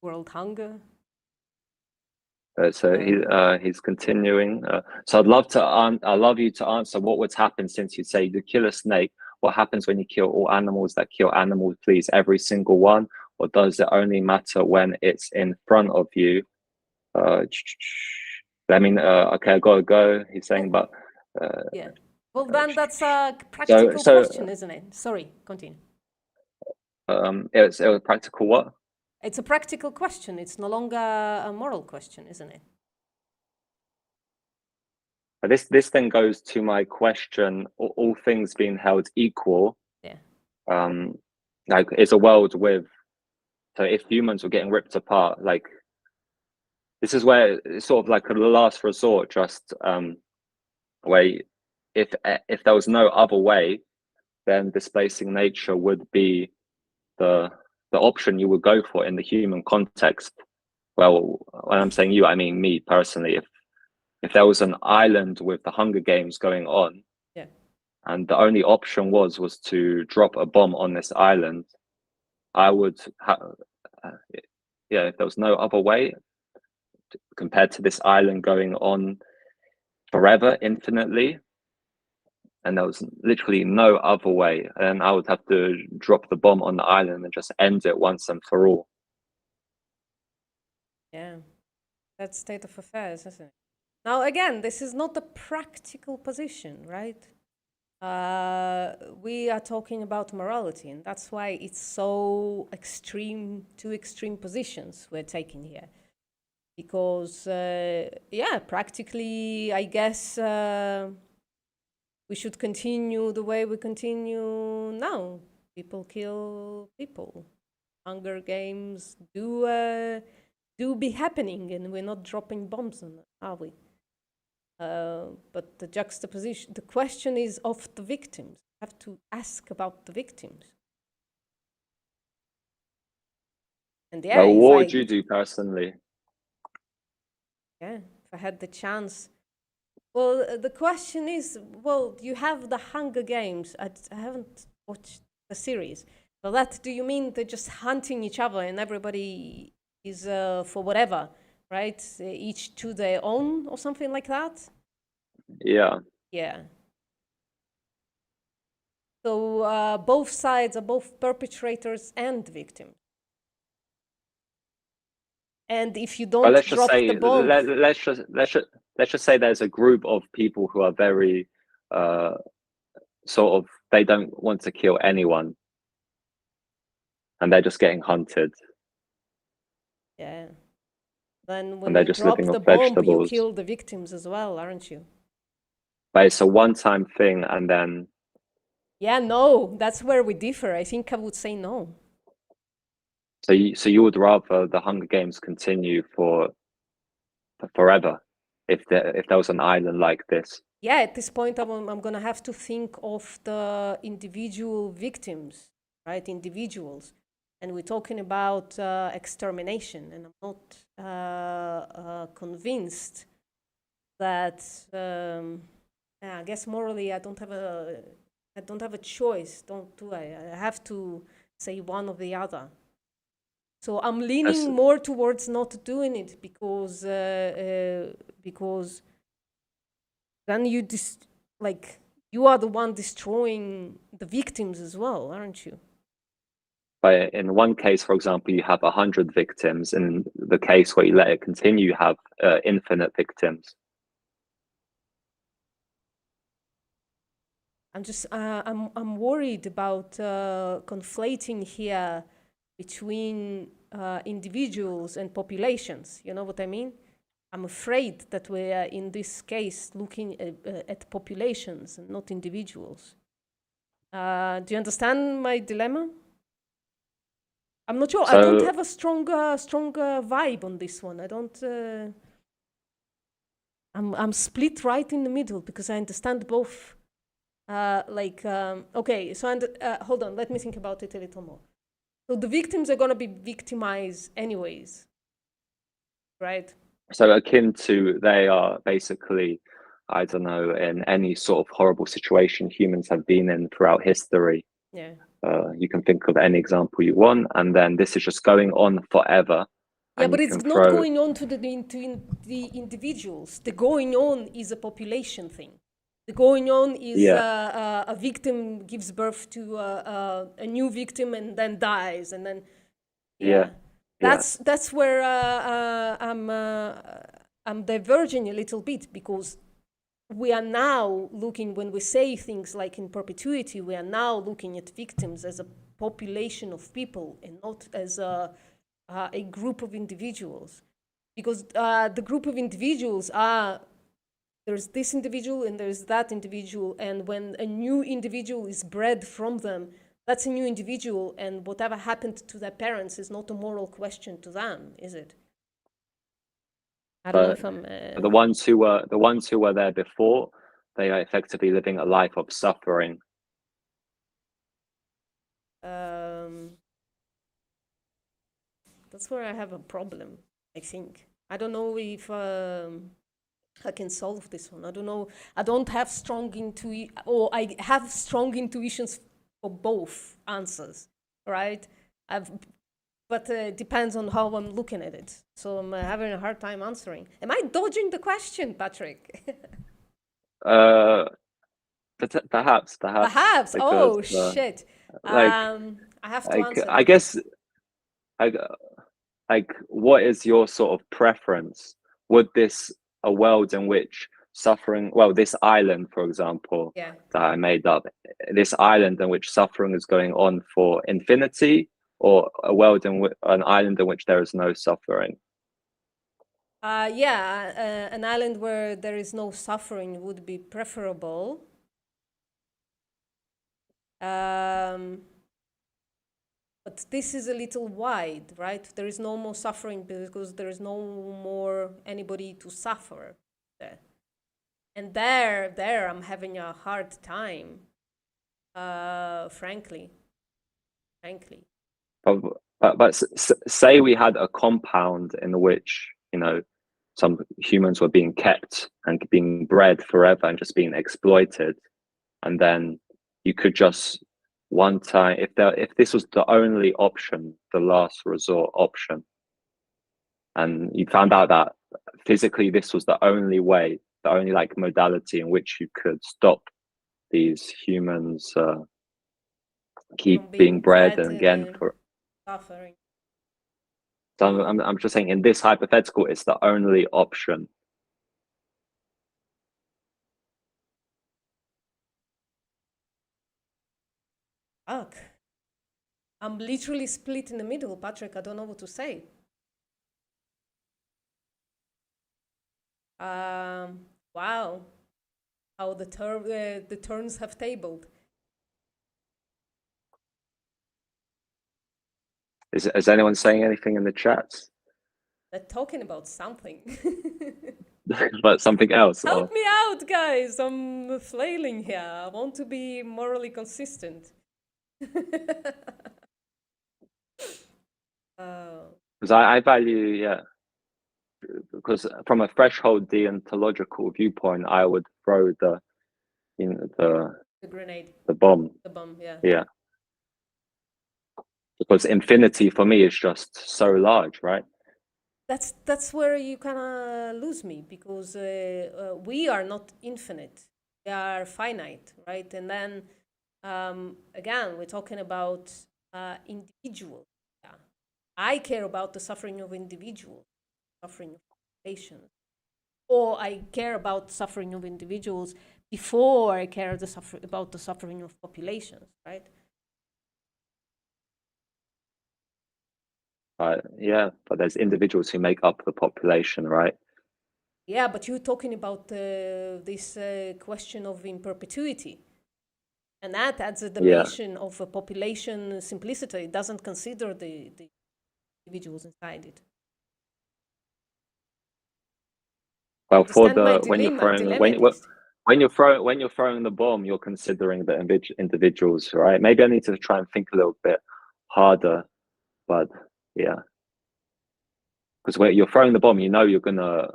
World hunger? So he's continuing. So I'd love you to answer what would happen since you say you kill a snake. What happens when you kill all animals that kill animals, please? Every single one? Or does it only matter when it's in front of you? I mean, okay, I gotta go. He's saying, but yeah. Well, then that's a practical question, isn't it? Sorry, continue. It was a practical what? It's a practical question. It's no longer a moral question, isn't it? This then goes to my question: all things being held equal, like is a world with. So if humans were getting ripped apart, like this is where it's sort of like a last resort, just where if there was no other way, then displacing nature would be the option you would go for in the human context. Well, when I'm saying you, I mean me personally. If there was an island with the Hunger Games going on, and the only option was to drop a bomb on this island, I would if there was no other way compared to this island going on forever, infinitely, and there was literally no other way, and I would have to drop the bomb on the island and just end it once and for all. Yeah, that's state of affairs, isn't it? Now, again, this is not a practical position, right? We are talking about morality, and that's why it's so extreme, two extreme positions we're taking here. Because, practically, I guess we should continue the way we continue now. People kill people. Hunger Games do be happening, and we're not dropping bombs on them, are we? But the juxtaposition, the question is of the victims. You have to ask about the victims. And what would you do personally? Yeah, if I had the chance. Well, the question is, well, you have the Hunger Games. I haven't watched the series. But that, do you mean they're just hunting each other and everybody is for whatever, right? Each to their own or something like that? Yeah. Yeah. So both sides are both perpetrators and victims. And if you don't drop the bomb, let's just say there's a group of people who are very sort of, they don't want to kill anyone, and they're just getting hunted. Yeah. Then when you drop the bomb, you kill the victims as well, aren't you? But it's a one-time thing, and then. Yeah, no, that's where we differ. I think I would say no. So you would rather the Hunger Games continue for forever, if there was an island like this? Yeah, at this point, I'm gonna have to think of the individual victims, right? Individuals, and we're talking about extermination, and I'm not convinced that. I guess morally, I don't have a choice. Do I? I have to say one or the other. So I'm leaning more towards not doing it because then you are the one destroying the victims as well, aren't you? But in one case, for example, you have 100 victims. In the case where you let it continue, you have infinite victims. I'm worried about conflating here between individuals and populations. You know what I mean? I'm afraid that we are, in this case, looking at populations and not individuals. Do you understand my dilemma? I'm not sure. So, I don't have a stronger vibe on this one. I don't. I'm split right in the middle because I understand both. Okay, so hold on. Let me think about it a little more. So the victims are gonna be victimized anyways, right? So akin to, they are basically, I don't know, in any sort of horrible situation humans have been in throughout history. Yeah. You can think of any example you want, and then this is just going on forever. Yeah, but it's not going on to the individuals. The going on is a population thing. The going on is a victim gives birth to a new victim and then dies, and then that's where I'm diverging a little bit, because we are now looking, when we say things like in perpetuity, we are now looking at victims as a population of people and not as a group of individuals, because the group of individuals are, there's this individual and there's that individual, and when a new individual is bred from them, that's a new individual, and whatever happened to their parents is not a moral question to them, is it? I don't know if I'm the ones who were there before, they are effectively living a life of suffering. That's where I have a problem, I think. I don't know if I can solve this one. I don't know. I don't have strong I have strong intuitions for both answers, right? But it depends on how I'm looking at it. So I'm having a hard time answering. Am I dodging the question, Patrick? Perhaps. Perhaps. Oh shit! I have to answer. I guess. What is your sort of preference? Would a world in which suffering, this island, for example, that I made up, this island in which suffering is going on for infinity, or an island in which there is no suffering? An island where there is no suffering would be preferable. But this is a little wide, right? There is no more suffering because there is no more anybody to suffer there. And there I'm having a hard time, frankly. But say we had a compound in which, some humans were being kept and being bred forever and just being exploited, and then you could just one time, if this was the only option, the last resort option, and you found out that physically this was the only way, the only modality in which you could stop these humans keep being bred again for suffering. So I'm just saying, in this hypothetical, it's the only option. Fuck. I'm literally split in the middle, Patrick. I don't know what to say. Wow. How the turns have tabled. Is anyone saying anything in the chats? They're talking about something. But something else. Help me out, guys. I'm flailing here. I want to be morally consistent. Because I value, because from a threshold deontological viewpoint, I would throw the grenade, the bomb. yeah. Because infinity for me is just so large, right? That's where you kind of lose me, because we are not infinite. We are finite, right? And then again, we're talking about individuals. Yeah. I care about the suffering of individuals, suffering of populations, or I care about suffering of individuals before I care about the suffering of populations, right? Yeah, but there's individuals who make up the population, right? Yeah, but you're talking about this question of in perpetuity. And that adds a dimension of a population simplicity. It doesn't consider the individuals inside it. Well, for Understand my the when you're dilemma, throwing at least. when you're throwing the bomb, you're considering the individuals, right? Maybe I need to try and think a little bit harder, but yeah, because when you're throwing the bomb, you know you're gonna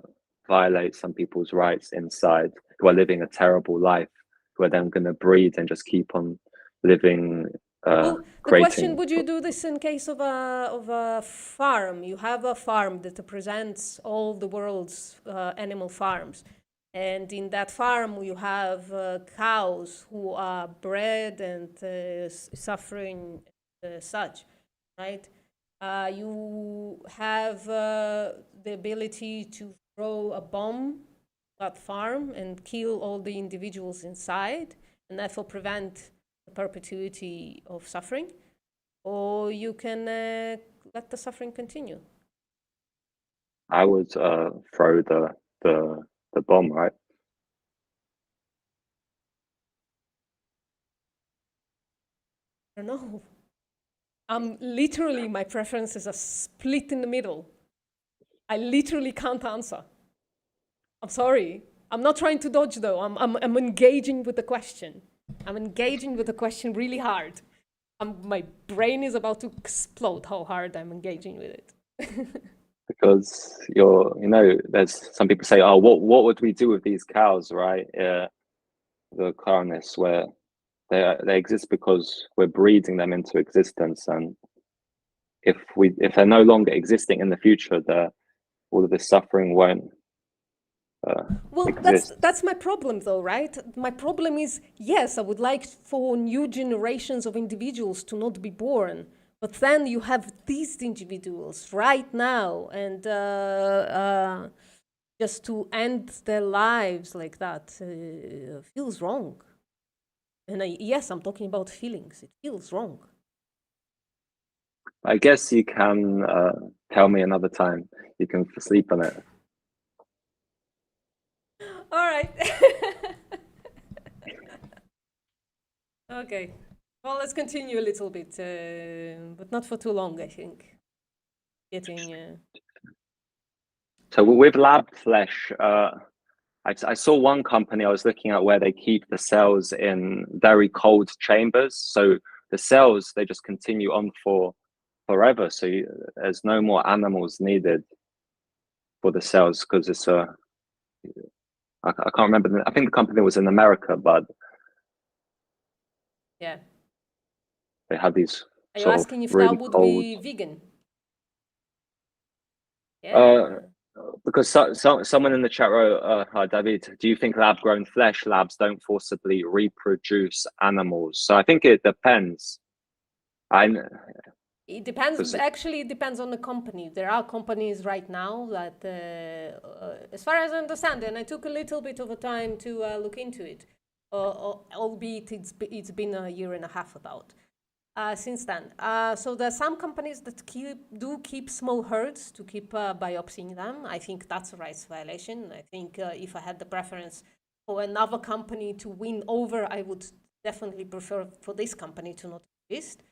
violate some people's rights inside who are living a terrible life, who are then gonna breed and just keep on living. Well, the creating. question: would you do this in case of a farm? You have a farm that represents all the world's animal farms, and in that farm you have cows who are bred and suffering such, right? You have the ability to throw a bomb at that farm and kill all the individuals inside, and therefore prevent the perpetuity of suffering, or you can let the suffering continue. I would throw the bomb, right? I don't know. Literally, my preference is a split in the middle. I literally can't answer. I'm sorry. I'm not trying to dodge, though. I'm engaging with the question. I'm engaging with the question really hard. My brain is about to explode how hard I'm engaging with it. Because there's some people say, oh, what would we do with these cows, right? The colonists, where they exist because we're breeding them into existence, and if they're no longer existing in the future, all of this suffering won't well, exist. that's my problem, though, right? My problem is, yes, I would like for new generations of individuals to not be born, but then you have these individuals right now, and just to end their lives like that feels wrong. And yes, I'm talking about feelings. It feels wrong. I guess you can tell me another time. You can sleep on it. All right. Okay. Well, let's continue a little bit, but not for too long, I think. So with lab flesh, I saw one company I was looking at where they keep the cells in very cold chambers. So the cells, they just continue on for forever. So there's no more animals needed for the cells, because it's I can't remember. I think the company was in America, but yeah, they had these. Are you asking if really that would cold, be vegan? Yeah. Because someone in the chat wrote, "Hi David, do you think lab-grown flesh labs don't forcibly reproduce animals?" So I think it depends. It depends. Actually, it depends on the company. There are companies right now that, as far as I understand, and I took a little bit of a time to look into it, albeit it's been a year and a half about since then. So there are some companies that do keep small herds to keep biopsying them. I think that's a rights violation. I think if I had the preference for another company to win over, I would definitely prefer for this company to not exist.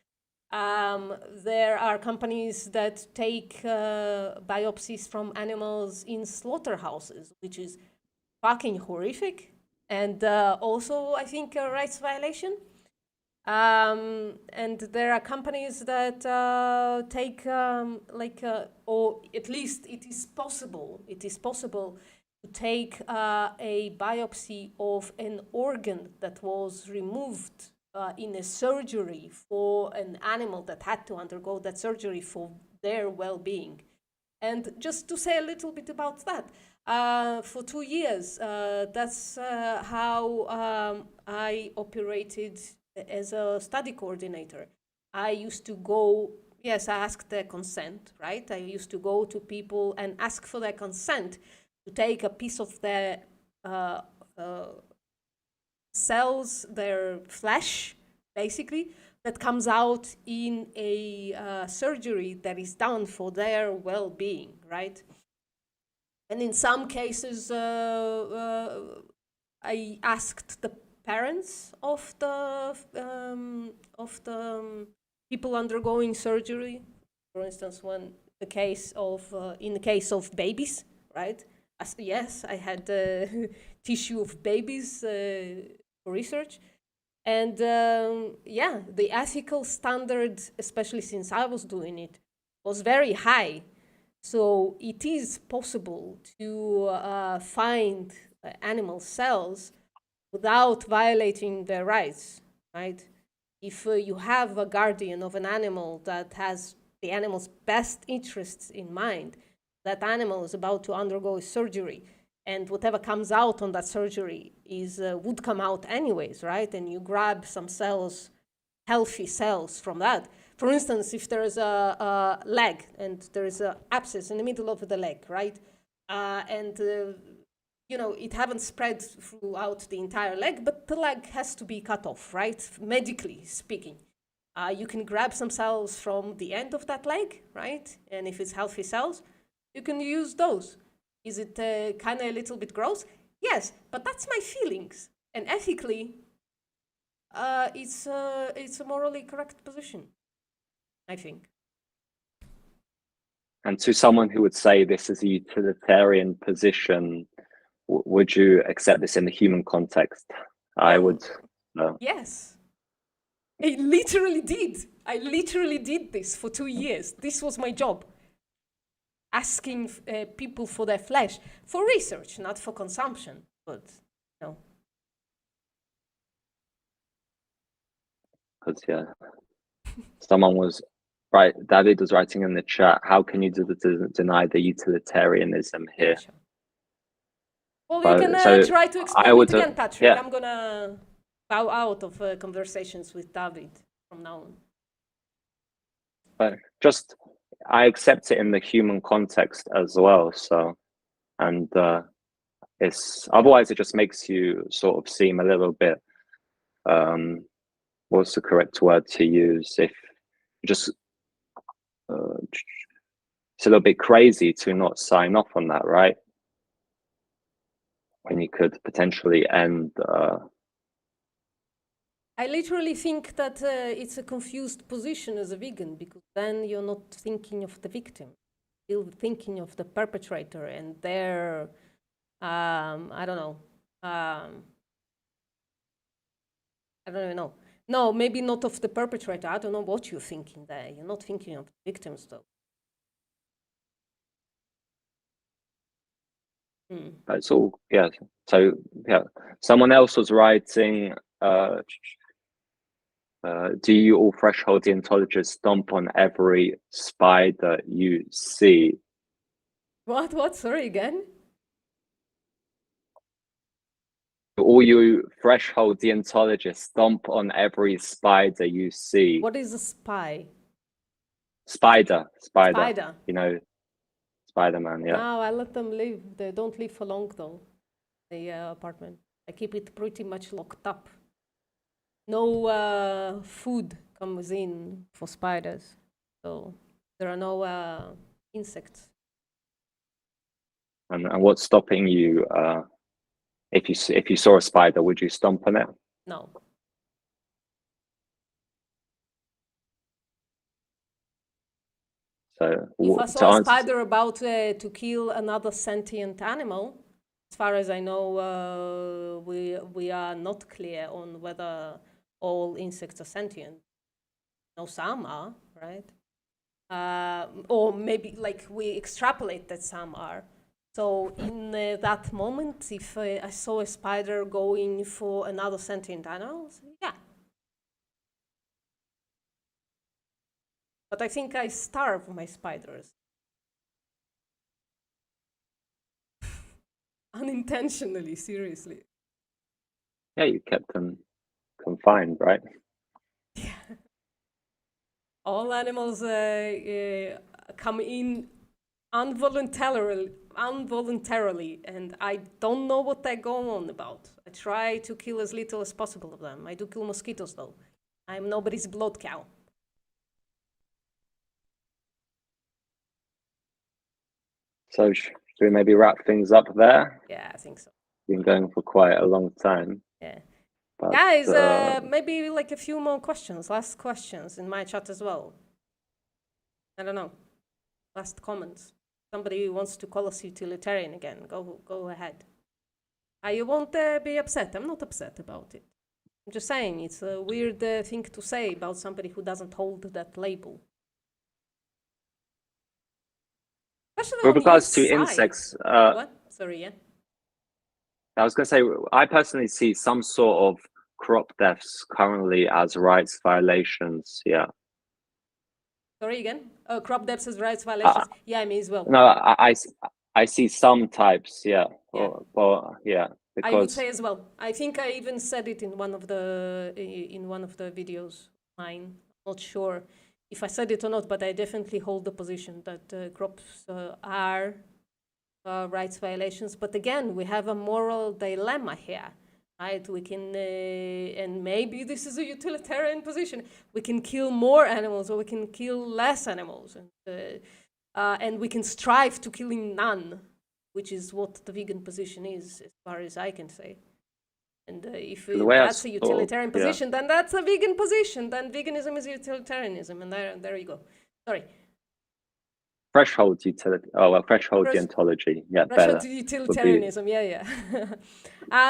There are companies that take biopsies from animals in slaughterhouses, which is fucking horrific, and also I think a rights violation. And there are companies that take or at least it is possible to take a biopsy of an organ that was removed in a surgery for an animal that had to undergo that surgery for their well-being. And just to say a little bit about that, for 2 years, that's how I operated as a study coordinator. I used to go, yes, I asked their consent, right? I used to go to people and ask for their consent to take a piece of their cells, their flesh, basically, that comes out in a surgery that is done for their well-being, right? And in some cases, I asked the parents of the people undergoing surgery. For instance, when the case of in the case of babies, right? Yes, I had tissue of babies for research. And yeah, the ethical standard, especially since I was doing it, was very high. So it is possible to find animal cells without violating their rights, right? If you have a guardian of an animal that has the animal's best interests in mind, that animal is about to undergo a surgery, and whatever comes out on that surgery is would come out anyways, right? And you grab some cells, healthy cells from that. For instance, if there is a leg and there is an abscess in the middle of the leg, right? You know, it haven't spread throughout the entire leg, but the leg has to be cut off, right? Medically speaking. You can grab some cells from the end of that leg, right? And if it's healthy cells, you can use those. Is it kind of a little bit gross? Yes, but that's my feelings. And ethically, it's a morally correct position, I think. And to someone who would say this is a utilitarian position, would you accept this in the human context? I would. No. Yes. I literally did. I literally did this for 2 years. This was my job. Asking people for their flesh, for research, not for consumption, but no. Because, yeah, someone was, right, David was writing in the chat, how can you deny the utilitarianism here? Yeah, sure. Well, you can try to explain it again, Patrick. Yeah. I'm going to bow out of conversations with David from now on. But just, I accept it in the human context as well. So, and it's, otherwise it just makes you sort of seem a little bit, what's the correct word to use? If just, it's a little bit crazy to not sign off on that, right? When you could potentially end. I literally think that it's a confused position as a vegan, because then you're not thinking of the victim, you're thinking of the perpetrator and their, I don't know, I don't even know. No, maybe not of the perpetrator. I don't know what you're thinking there. You're not thinking of the victims, though. It's all, yeah. So, yeah, someone else was writing, do you all threshold deontologists stomp on every spider you see? What? Sorry, again? All you threshold deontologists stomp on every spider you see. What is a spy? Spider. Spider. You know, Spider-Man, yeah. No, I let them live. They don't live for long, though, the apartment. I keep it pretty much locked up. No food comes in for spiders, so there are no insects. And what's stopping you? If you saw a spider, would you stomp on it? No. So if I saw a spider about to kill another sentient animal, as far as I know, we are not clear on whether all insects are sentient. No, some are, right? Or maybe like we extrapolate that some are. So in that moment, if I saw a spider going for another sentient animal, yeah, But I think I starve my spiders. Unintentionally, seriously. Yeah, you kept them confined, right? All animals come in involuntarily, and I don't know what they go on about. I try to kill as little as possible of them. I do kill mosquitoes, though. I'm nobody's blood cow. So should we maybe wrap things up there? Yeah, I think so. Been going for quite a long time. Yeah. But, Guys, maybe like a few more questions, last questions in my chat as well. I don't know. Last comments. Somebody wants to call us utilitarian again. Go ahead. You won't be upset. I'm not upset about it. I'm just saying it's a weird thing to say about somebody who doesn't hold that label. Especially with on regards to your side. insects, What? Sorry, yeah. I was going to say, I personally see some sort of crop deaths currently as rights violations. Yeah. Sorry again. Crop depths as rights violations. Yeah, me as well. No, I see some types. Yeah. Yeah. Yeah. I would Because say as well. I think I even said it in one of the videos mine. Not sure if I said it or not, but I definitely hold the position that crops are rights violations. But again, we have a moral dilemma here, right? We can, and maybe this is a utilitarian position. We can kill more animals, or we can kill less animals, and we can strive to killing none, which is what the vegan position is, as far as I can say. And if that's a utilitarian position, then that's a vegan position. Then veganism is utilitarianism, and there you go. Sorry. Threshold deontology. Yeah, threshold better. utilitarianism. Yeah.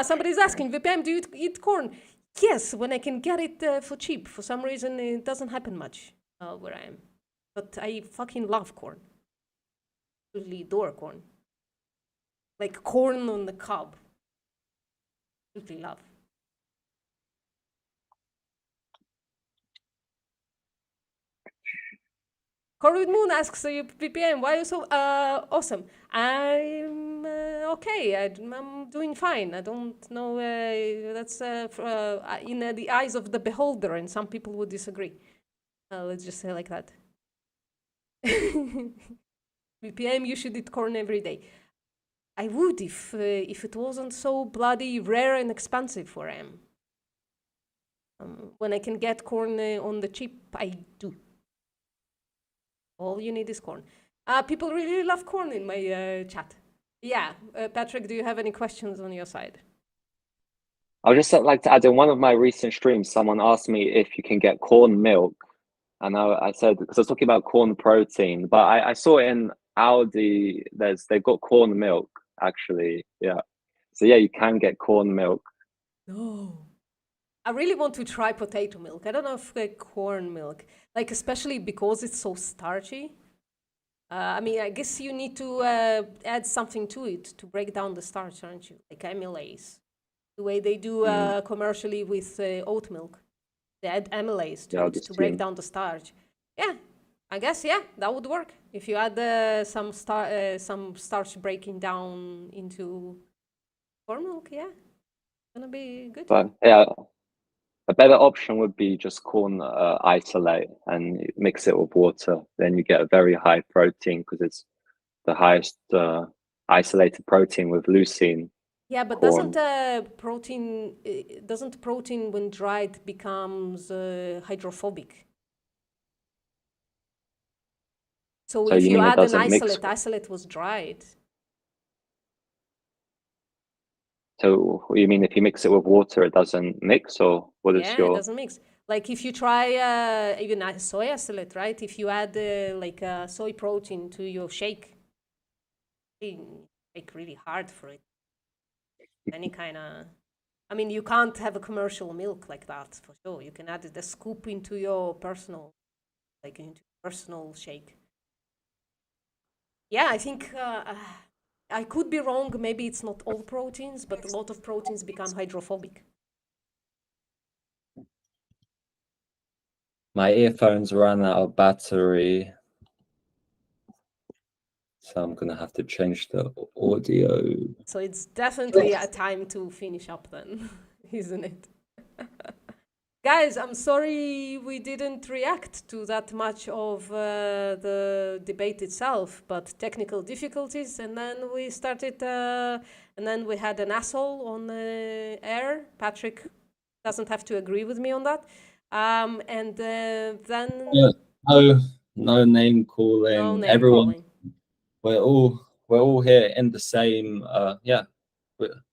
Somebody's asking, VPM, do you eat corn? Yes, when I can get it for cheap. For some reason, it doesn't happen much where I am. But I fucking love corn. Absolutely adore corn. Like corn on the cob. Absolutely love. Corwood Moon asks VPM, why are you so awesome? I'm okay. I'm doing fine. I don't know. That's in the eyes of the beholder, and some people would disagree. Let's just say like that. VPM, you should eat corn every day. I would if it wasn't so bloody rare and expensive where I am. When I can get corn on the cheap, I do. All you need is corn. People really love corn in my chat. Yeah, Patrick, do you have any questions on your side? I would just like to add, in one of my recent streams, someone asked me if you can get corn milk. And I said, because I was talking about corn protein, but I saw in Aldi, they've got corn milk, actually. Yeah. So yeah, you can get corn milk. No. I really want to try potato milk. I don't know if corn milk, like especially because it's so starchy. I mean, I guess you need to add something to it to break down the starch, aren't you? Like amylase, the way they do commercially with oat milk. They add amylase to it to break down the starch. Yeah, I guess, yeah, that would work. If you add some starch breaking down into corn milk, yeah, it's gonna be good. But yeah, a better option would be just corn isolate and mix it with water. Then you get a very high protein because it's the highest isolated protein with leucine. Yeah, but corn. Doesn't protein when dried becomes hydrophobic? So if you add an isolate was dried. So you mean if you mix it with water, it doesn't mix, or what is your? Yeah, it doesn't mix. Like if you try even a soy isolate, right? If you add like soy protein to your shake, it's like really hard for it. Any kind of, I mean, you can't have a commercial milk like that for sure. You can add a scoop into your personal, like into personal shake. Yeah, I think I could be wrong. Maybe it's not all proteins, but a lot of proteins become hydrophobic. My earphones ran out of battery. So I'm gonna have to change the audio. So it's definitely a time to finish up then, isn't it? Guys, I'm sorry we didn't react to that much of the debate itself, but technical difficulties, and then we started, and then we had an asshole on air. Patrick doesn't have to agree with me on that. And then No name calling. no name Everyone, calling. we're all here in the same.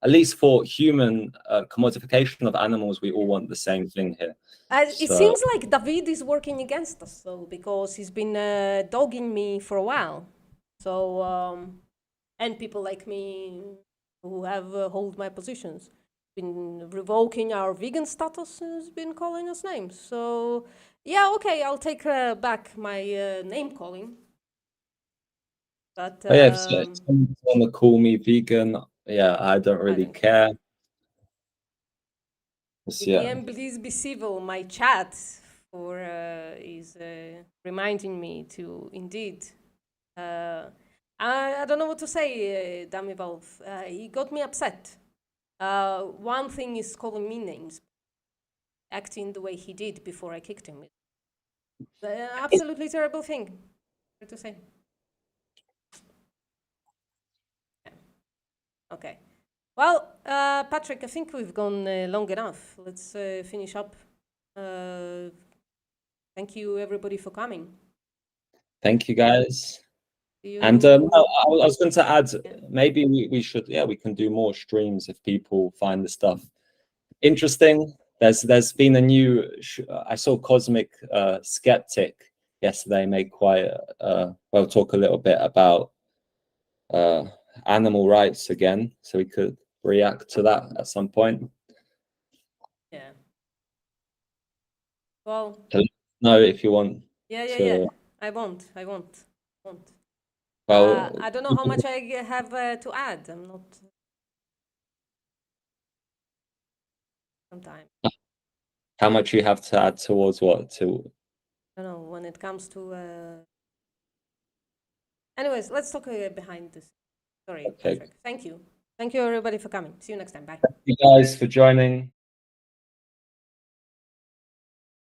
At least for human commodification of animals, we all want the same thing here. It seems like David is working against us, though, because he's been dogging me for a while. So, and people like me who have hold my positions, been revoking our vegan status, has been calling us names. So, yeah, okay, I'll take back my name calling. But yeah, if someone want to call me vegan, yeah, I don't really care. EDM, please be civil. My chat for is reminding me to indeed. I don't know what to say, Dumb Evolve. He got me upset. One thing is calling me names, acting the way he did before I kicked him. Absolutely terrible thing to say. Yeah. Okay. Well, Patrick, I think we've gone long enough. Let's finish up. Thank you, everybody, for coming. Thank you, guys. And I was going to add, maybe we should, we can do more streams if people find the stuff interesting. There's been a new, I saw Cosmic Skeptic yesterday make quite, well, talk a little bit about animal rights again, so we could react to that at some point. Yeah. Well. No, if you want. Yeah. I won't. Well, I don't know how much I have to add. I'm not. Sometimes. How much you have to add towards what? To. I don't know when it comes to. Anyways, let's talk behind this. Sorry, okay. Patrick. Thank you, everybody, for coming. See you next time. Bye. Thank you guys for joining.